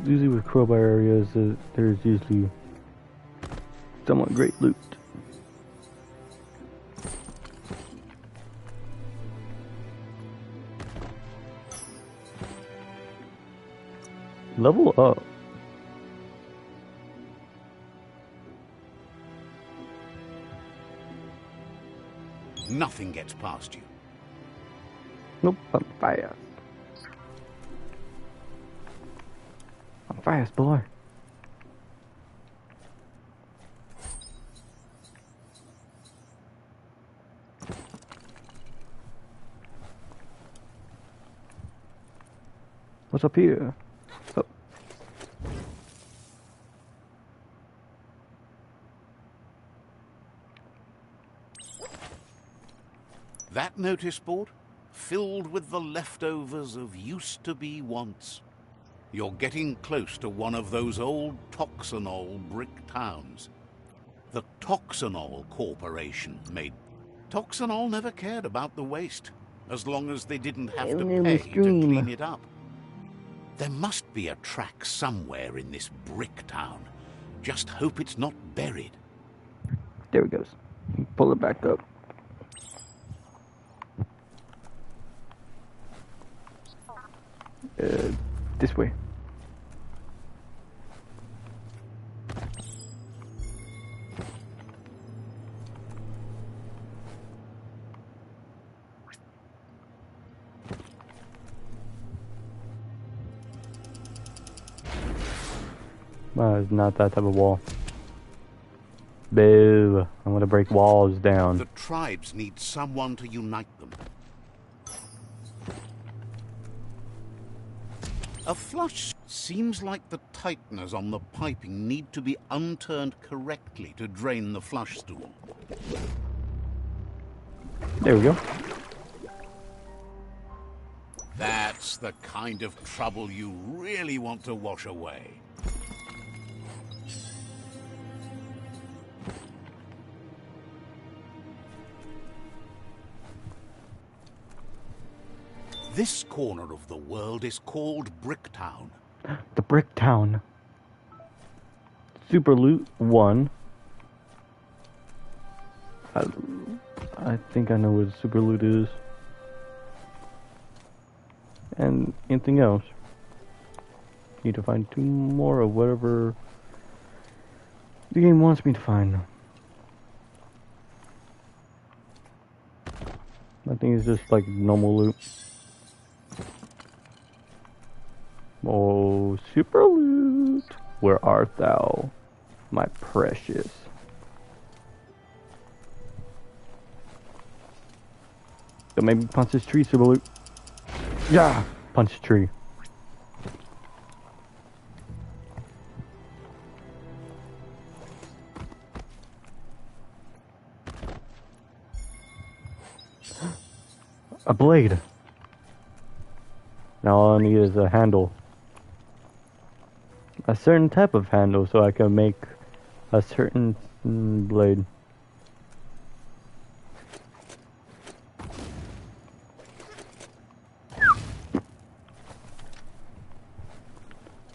Usually with crowbar areas, there's usually somewhat great loot. Level up. Nothing gets past you. Nope, I'm fast. I'm fast, boy. What's up here? Oh. That notice board? Filled with the leftovers of used-to-be wants. You're getting close to one of those old Toxanol brick towns. The Toxanol Corporation made... Toxanol never cared about the waste, as long as they didn't have to pay to clean it up. There must be a track somewhere in this brick town. Just hope it's not buried. There it goes. Pull it back up. This way. It's not that type of wall. Boo. I'm gonna break walls down. The tribes need someone to unite them. A flush seems like the tighteners on the piping need to be unturned correctly to drain the flush stool. There we go. That's the kind of trouble you really want to wash away. This corner of the world is called Bricktown. The Brick Town. Super Loot 1. I think I know what Super Loot is. And anything else. Need to find 2 more of whatever the game wants me to find. I think it's just like normal loot. Oh, Super Loot, where art thou, my precious? Don't make me punch this tree, Super Loot. Yeah, punch the tree. A blade. Now all I need is a handle. A certain type of handle so I can make a certain blade.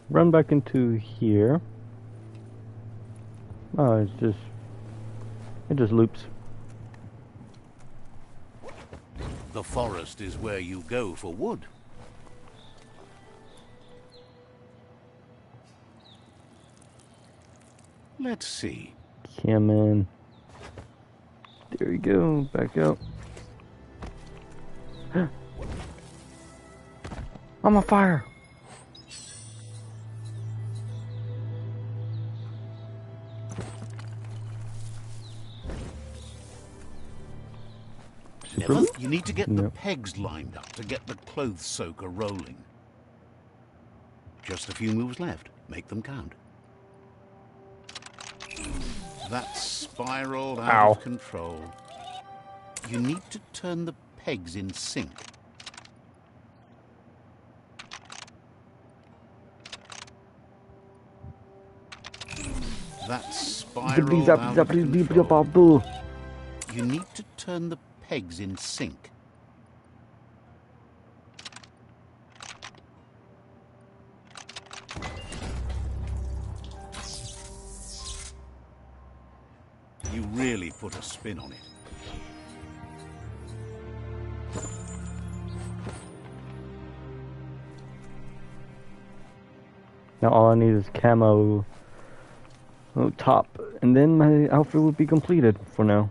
Run back into here. Oh, it just loops. The forest is where you go for wood. Let's see. Come in. There we go. Back up. I'm on fire. You need to get the Yep. pegs lined up to get the clothes soaker rolling. Just a few moves left. Make them count. That's spiraled out Ow. of control. You need to turn the pegs in sync. That's spiraled out of control. You need to turn the pegs in sync. You really put a spin on it. Now all I need is camo top, and then my outfit will be completed for now.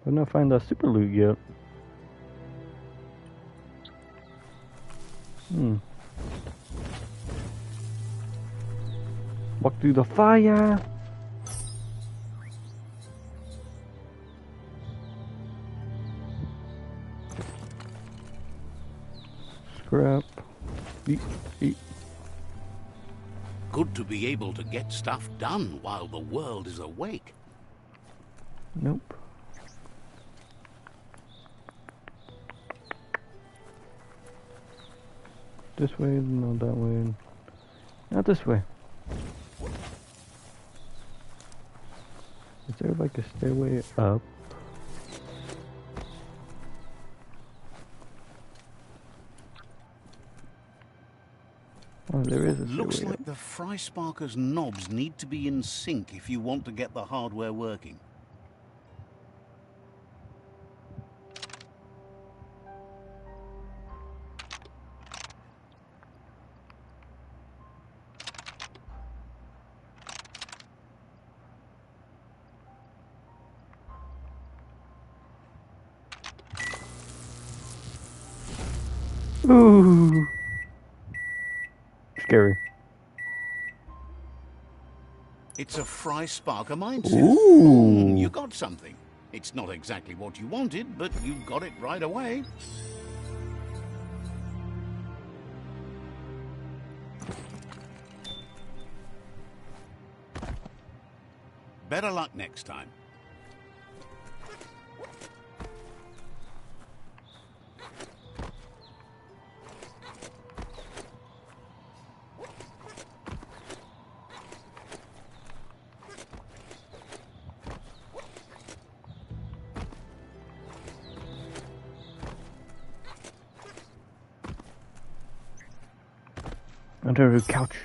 But not find that super loot yet. Walk through the fire. Scrap. Eat, eat. Good to be able to get stuff done while the world is awake. Nope. This way, no, that way. Not this way. Is there like a stairway up? Oh, there is a stairway Looks up. like the Fry Sparker's knobs need to be in sync if you want to get the hardware working. Ooh. Scary. It's a Fry Sparker mindset. Ooh. You got something. It's not exactly what you wanted, but you got it right away. Better luck next time. Under the couch.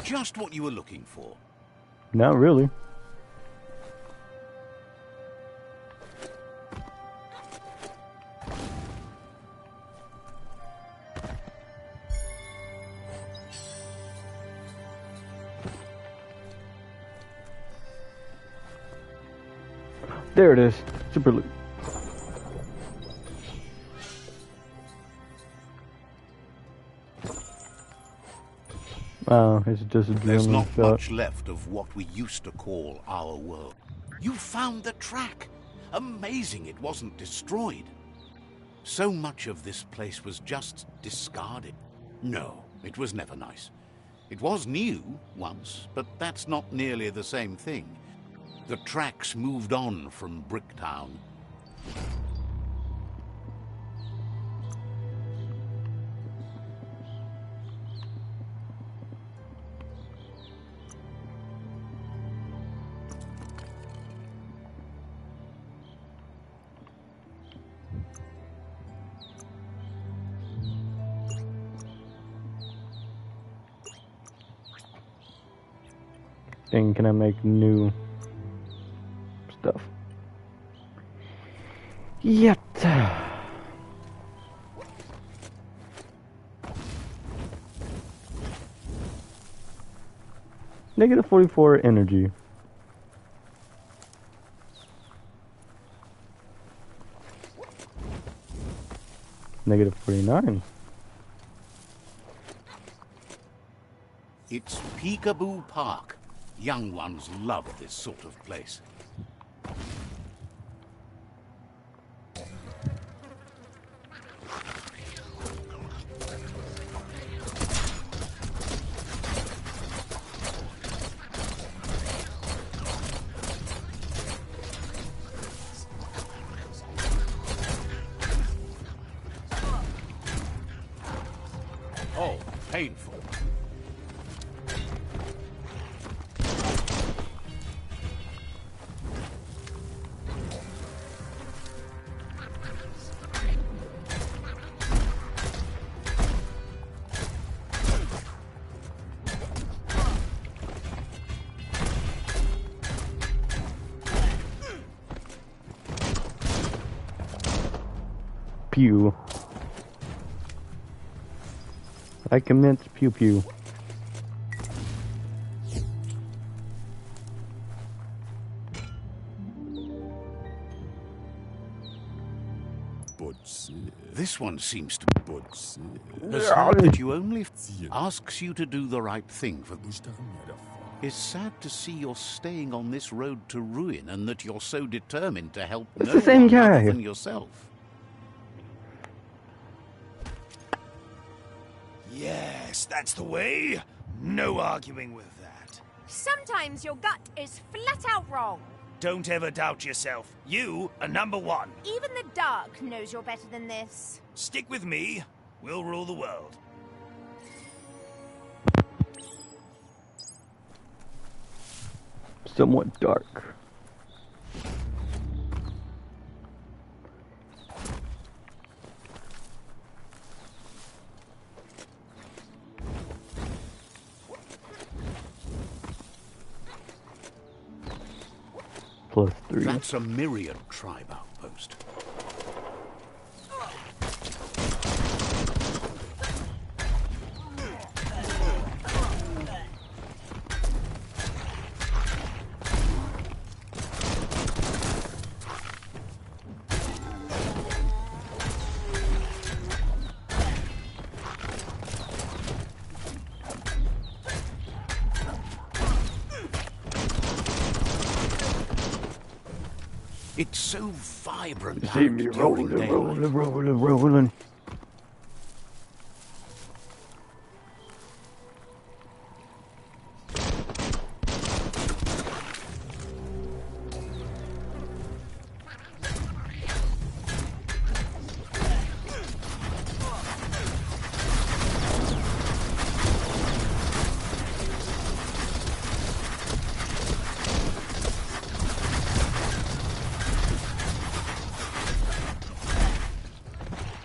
Just what you were looking for. Not really. There it is. Super loot. Oh, it's just a There's adrenaline not shot. much left of what we used to call our world. You found the track. Amazing it wasn't destroyed. So much of this place was just discarded. No, it was never nice. It was new once, but that's not nearly the same thing. The tracks moved on from Bricktown. Thing can I make new stuff? Yet. Negative 44 energy. Negative 49. It's Peekaboo Park. Young ones love this sort of place. Oh, painful. Pew. I commence pew pew. This one seems to has heard that you only asks you to do the right thing for. It's sad to see you're staying on this road to ruin, and that you're so determined to help It's no the same one guy. other than yourself. Yes, that's the way. No arguing with that. Sometimes your gut is flat out wrong. Don't ever doubt yourself. You are number one. Even the dark knows you're better than this. Stick with me. We'll rule the world. Somewhat dark. +3. That's a myriad tribe outpost. It's so vibrant See me out during rolling, daylight. rolling.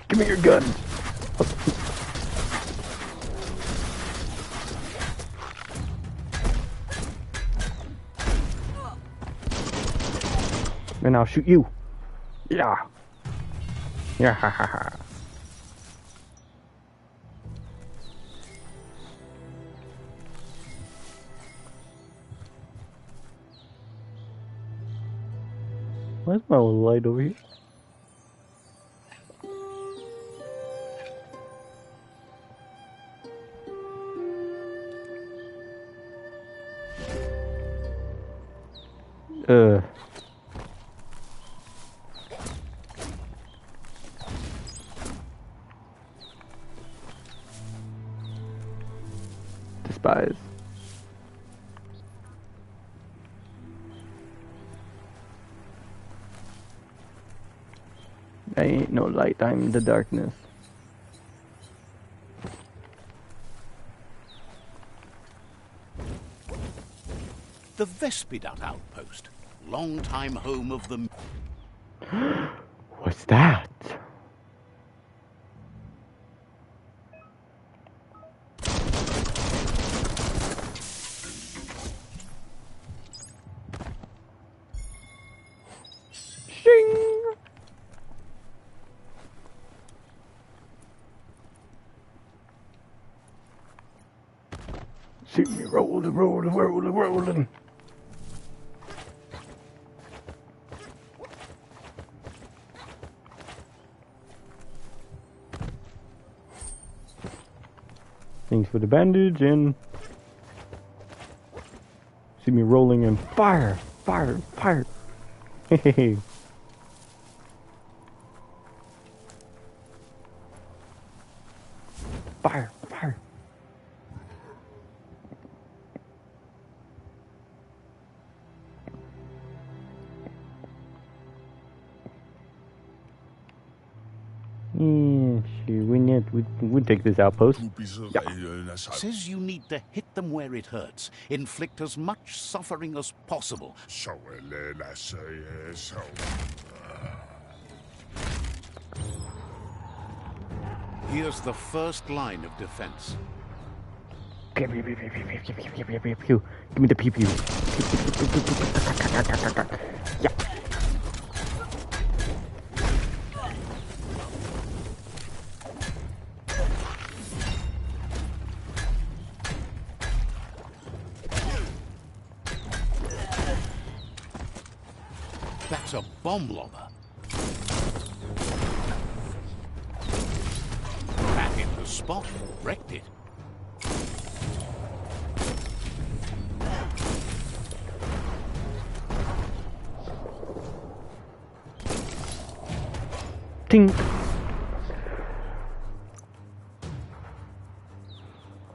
Give me your gun. And I'll shoot you. Yeah. Yeah, ha ha ha. Where's my little light over here? Despise. I ain't no light, I'm the darkness. The Vespidut outpost, long-time home of the... What's that? Shing! See me rolling, rolling, rolling, rolling. Thanks for the bandage and see me rolling and fire, fire, fire. Hey. Fire, fire. Yeah, sure, we take this outpost. Says you need to hit them where it hurts. Inflict as much suffering as possible. Here's the first line of defense. Pew, pew, pew, pew, pew, pew, pew, pew, pew, pew. Give me the pew pew. Yeah. That's a bomb lobber. That hit the spot, wrecked it. Tink.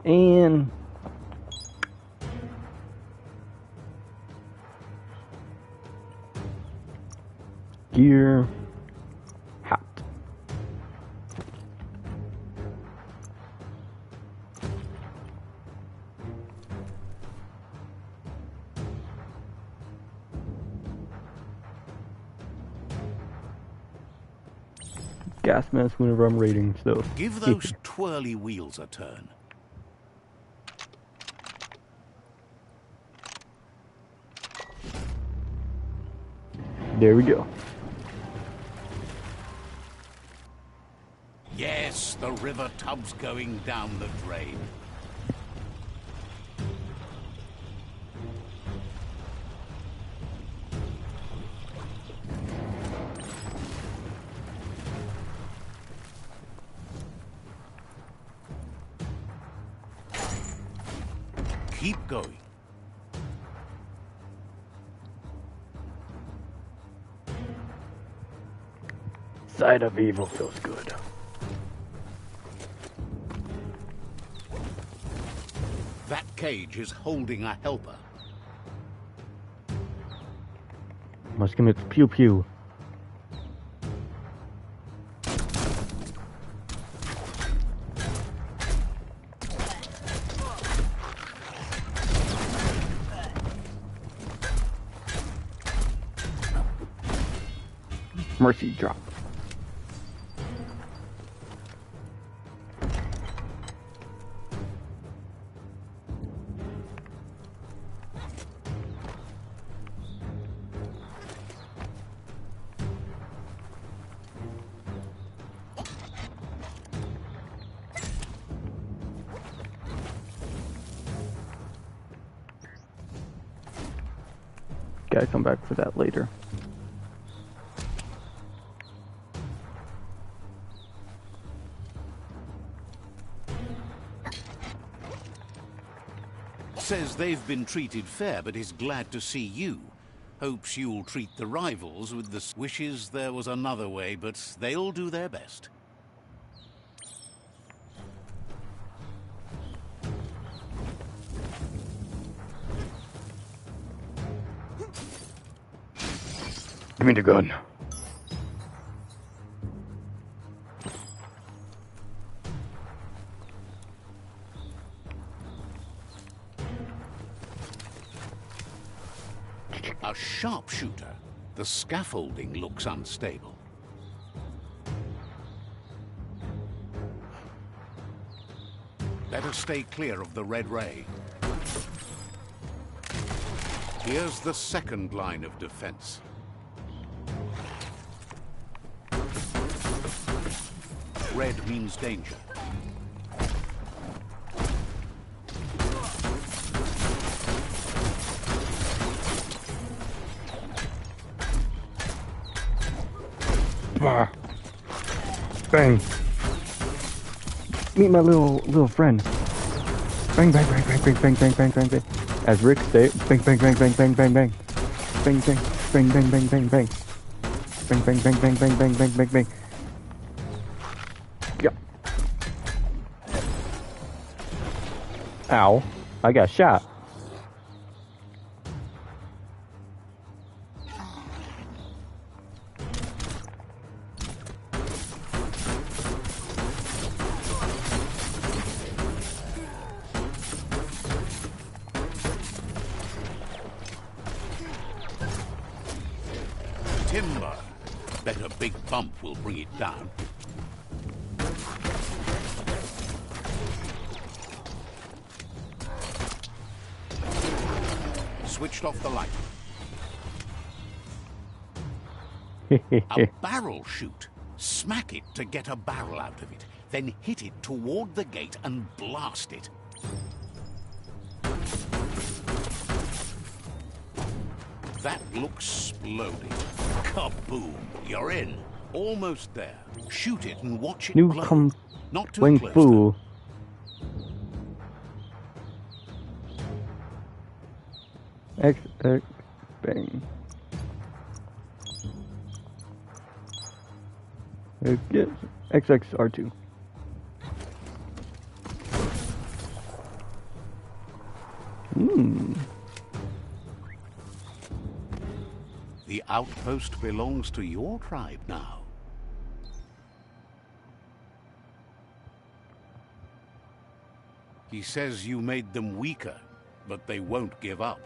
And gear hat. Gas mask whenever I'm raiding, so Give those twirly wheels a turn. there we go. Yes, the river tub's going down the drain. Keep going. Sight of evil feels good. That cage is holding a helper. Must commit pew pew. Mercy drop. Gotta come back for that later. Says they've been treated fair, but is glad to see you. Hopes you'll treat the rivals with the wishes there was another way, but they'll do their best. Give me the gun. A sharpshooter. The scaffolding looks unstable. Better stay clear of the red ray. Here's the second line of defense. Red means danger. Bah. Bang. Meet my little friend. Bang bang bang bang bang bang bang bang bang bang. As Rick say, bang bang bang bang bang bang bang. Bang bang bang bang bang bang bang. Bang bang bang bang bang bang bang bang bang. Yeah. Ow. I got shot. Timber. Bet a big bump will bring it down. Switched off the light. A barrel shoot. Smack it to get a barrel out of it. Then hit it toward the gate and blast it. That looks splodid. Kaboom! You're in. Almost there. Shoot it and watch it New blow. Not too Wing close. Fu. X bang. Yes, XXR2. The outpost belongs to your tribe now. He says you made them weaker, but they won't give up.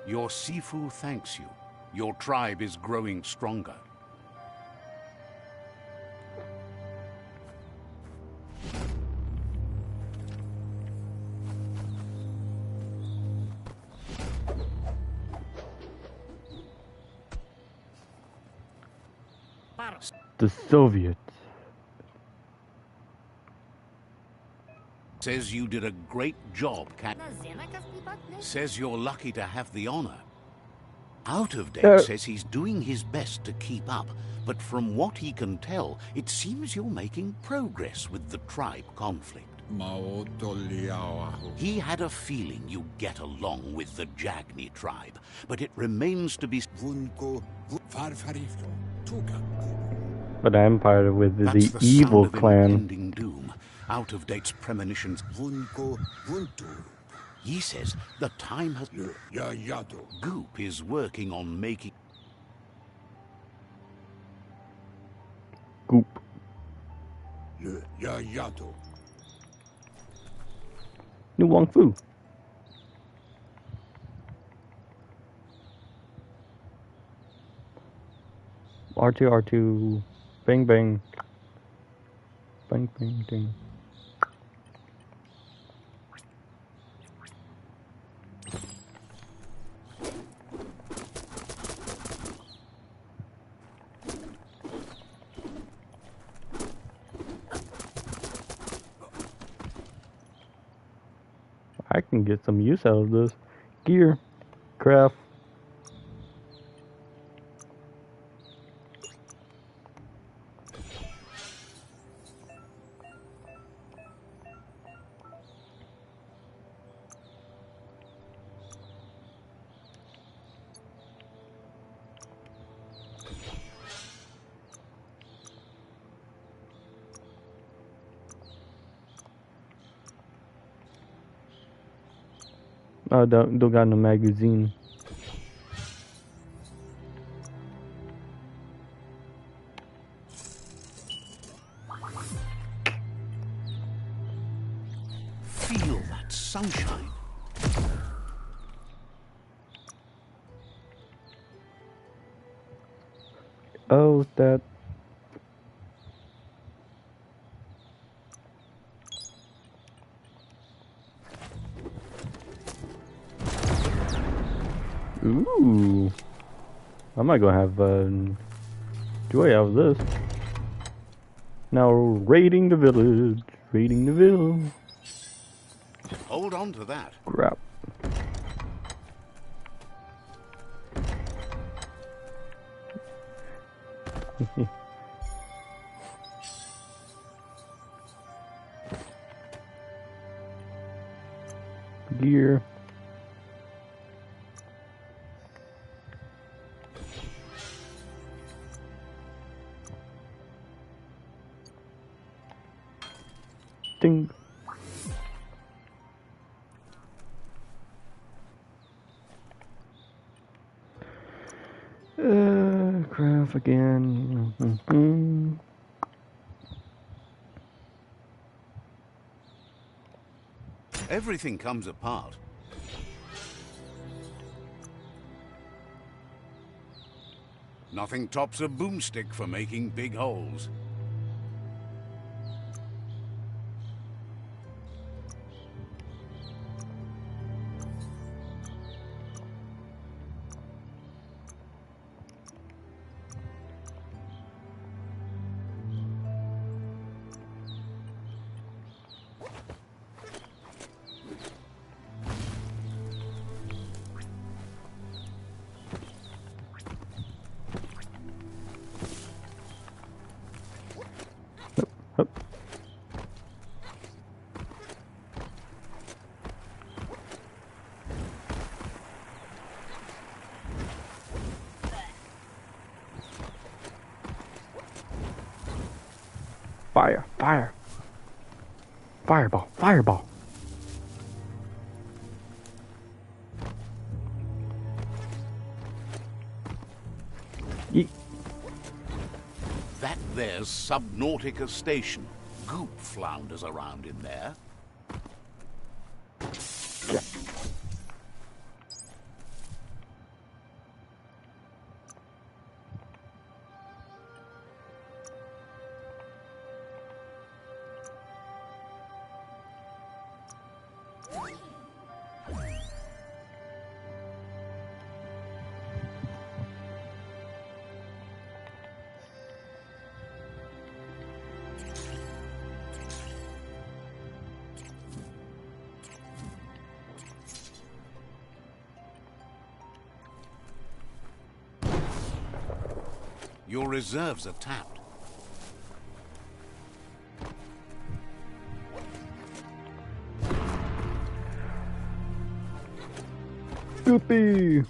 Your Sifu thanks you. Your tribe is growing stronger. The Soviets. Says you did a great job, Cat. Says you're lucky to have the honor. Out of Date says he's doing his best to keep up, but from what he can tell, it seems you're making progress with the tribe conflict. He had a feeling you'd get along with the Jagni tribe, but it remains to be... But I'm part of with That's the the evil sound of clan. impending doom. Out of Date's premonitions. He says the time has... Goop is working on making... Goop. New Wong Fu. R2, bang bang. Bang bang ding. I can get some use out of this. Gear. Craft. Oh, don't got no magazine. Feel that sunshine. Oh, that. Ooh. I might go have joy out of this. Now raiding the village. Raiding the village. Hold on to that. Crap. gear. Ding. Craft again. Everything comes apart. Nothing tops a boomstick for making big holes. Fire, fire. Fireball, fireball. Yeet. That there's Subnautica Station. Goop flounders around in there. Your reserves are tapped. Goopy.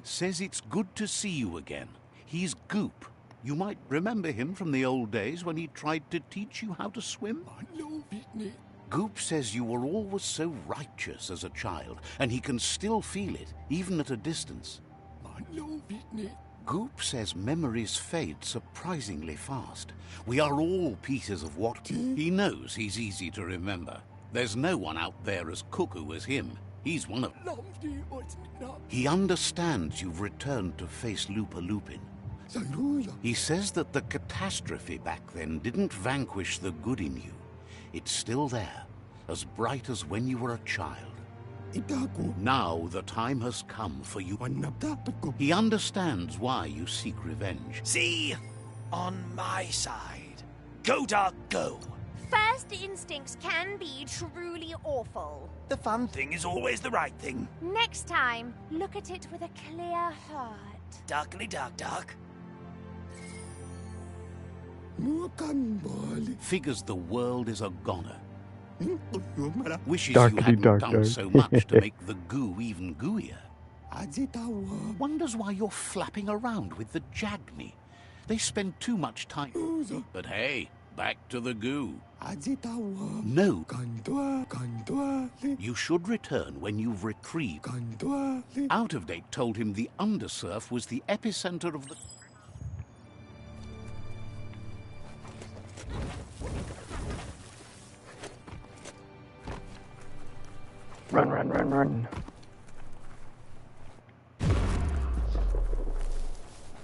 Says it's good to see you again. He's Goop. You might remember him from the old days when he tried to teach you how to swim. Goop says you were always so righteous as a child, and he can still feel it, even at a distance. Goop says memories fade surprisingly fast. We are all pieces of what... He knows he's easy to remember. There's no one out there as cuckoo as him. He's one of... He understands you've returned to face Lupa Lupin. He says that the catastrophe back then didn't vanquish the good in you. It's still there, as bright as when you were a child. Now the time has come for you. He understands why you seek revenge. See? On my side. Go, Dark, go. First instincts can be truly awful. The fun thing is always the right thing. Next time, look at it with a clear heart. Darkly dark, dark. Figures the world is a goner. Wishes Darkly you hadn't dark, done dark. so much to make the goo even gooier. Wonders why you're flapping around with the Jagni. They spend too much time. But hey, back to the goo. No. You should return when you've retrieved. Out of Date told him the undersurf was the epicenter of the... Run, run, run, run.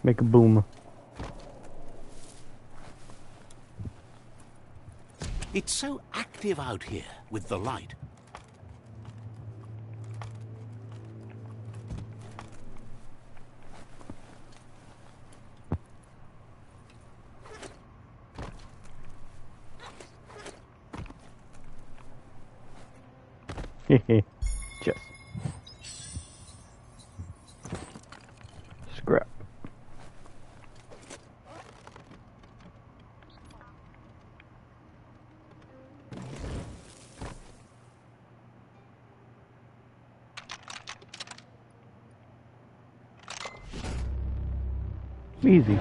Make a boom. It's so active out here with the light. Hehe. Chest. Scrap. Easy.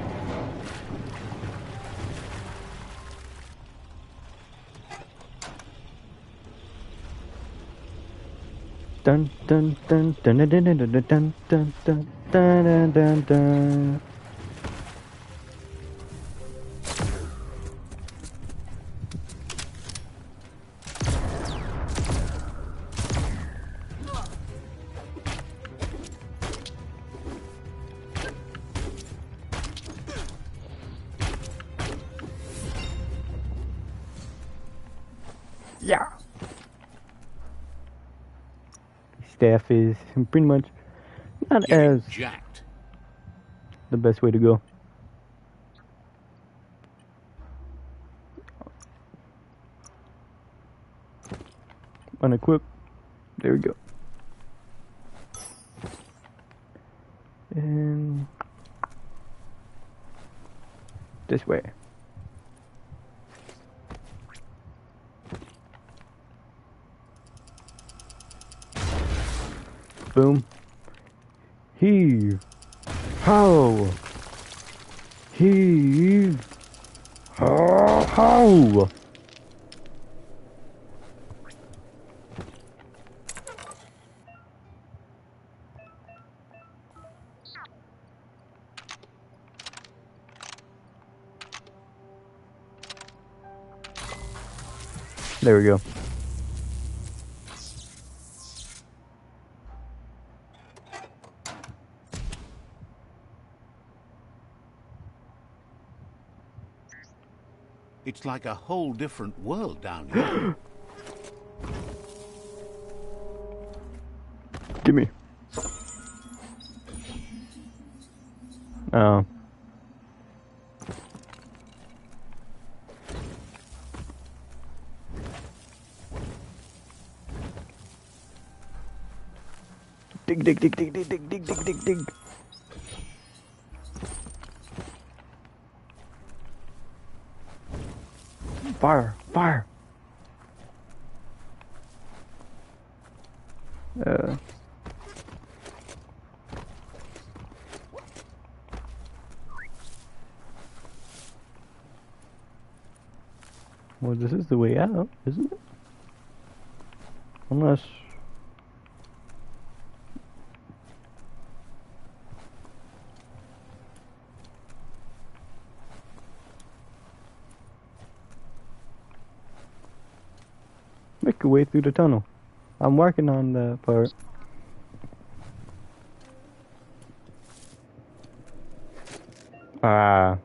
Dun dun dun dun dun dun dun dun dun dun dun dun dun dun. Yeah. Staff is pretty much not Getting as jacked. the best way to go. Unequip. There we go. And this way. Boom. Heave. How? Heave. How? There we go. It's like a whole different world down here. Gimme. Oh. Dig, dig, dig, dig, dig, dig, dig, dig, dig, dig. Fire, fire. Well, this is the way out, isn't it? Unless... make your way through the tunnel. I'm working on that part. Ah.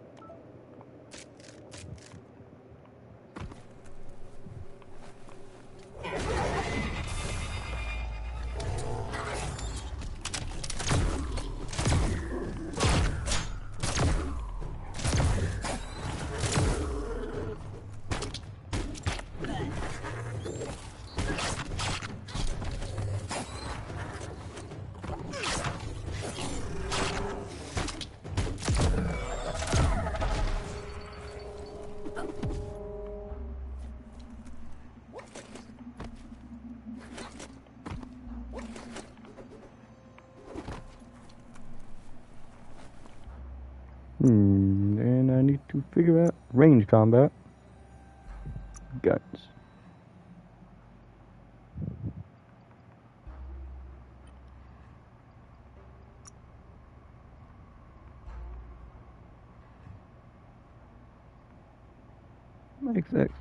And I need to figure out range combat. Guns. Makes sense.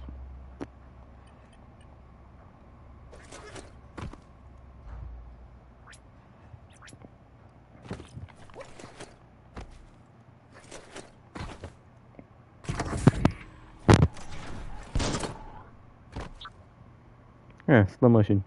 Yeah, slow motion.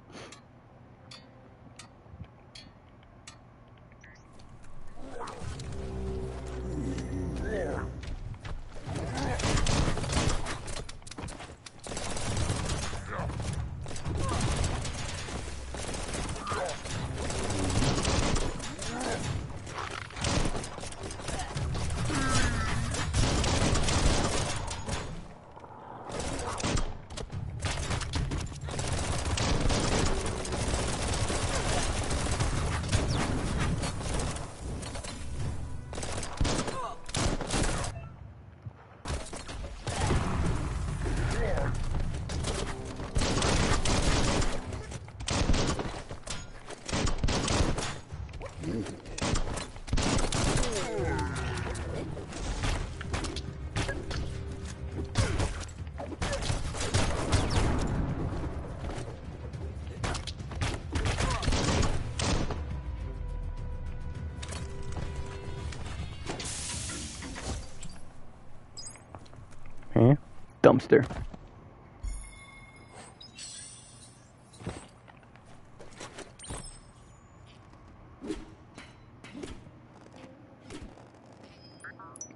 dumpster.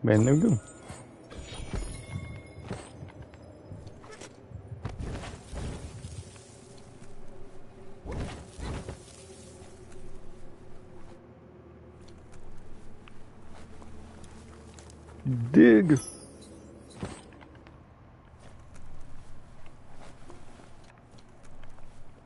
And there we go. Dig.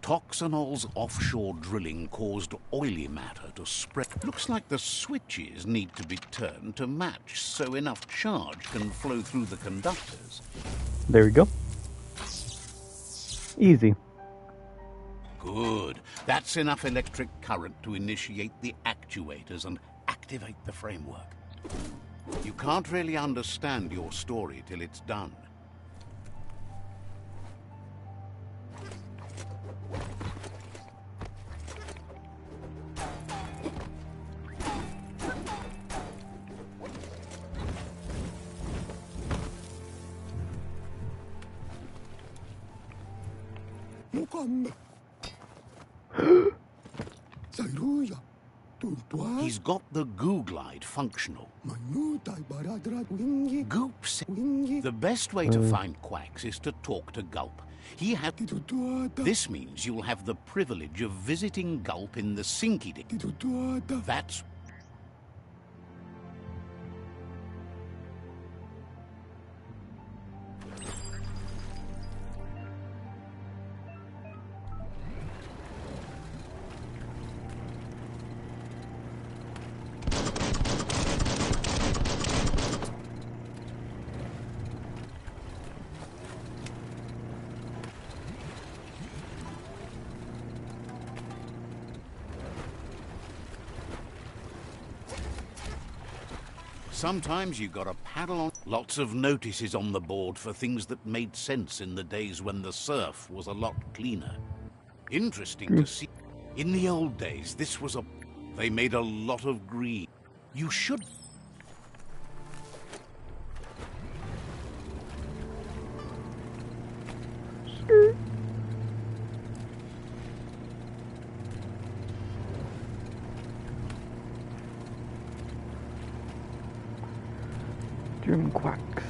Toxanol's offshore drilling caused oily matter to spread. Looks like the switches need to be turned to match so enough charge can flow through the conductors. There we go. Easy. Good. That's enough electric current to initiate the actuators and activate the framework. You can't really understand your story till it's done. He's got the goo glide functional. Goop said the best way to find quacks is to talk to Gulp. He had. This means you'll have the privilege of visiting Gulp in the Sinky Dip. That's. Sometimes you gotta paddle on. Lots of notices on the board for things that made sense in the days when the surf was a lot cleaner. Interesting to see. In the old days, this was a... They made a lot of green. You should... German quacks.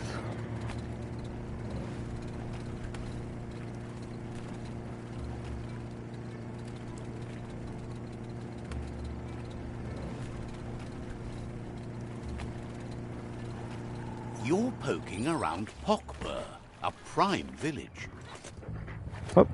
You're poking around Pockbur, a prime village. Up.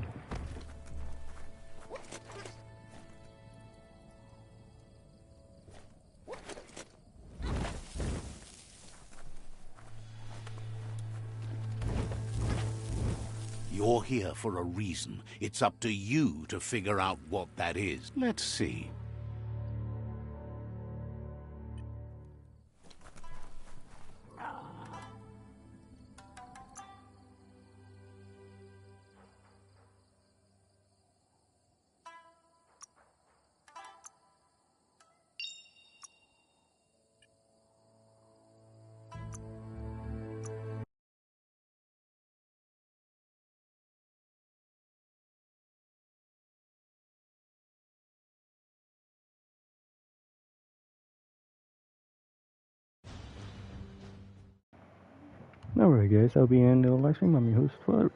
You're here for a reason. It's up to you to figure out what that is. Let's see. Alright guys, I'll be ending the live stream. I'm your host, Twilight.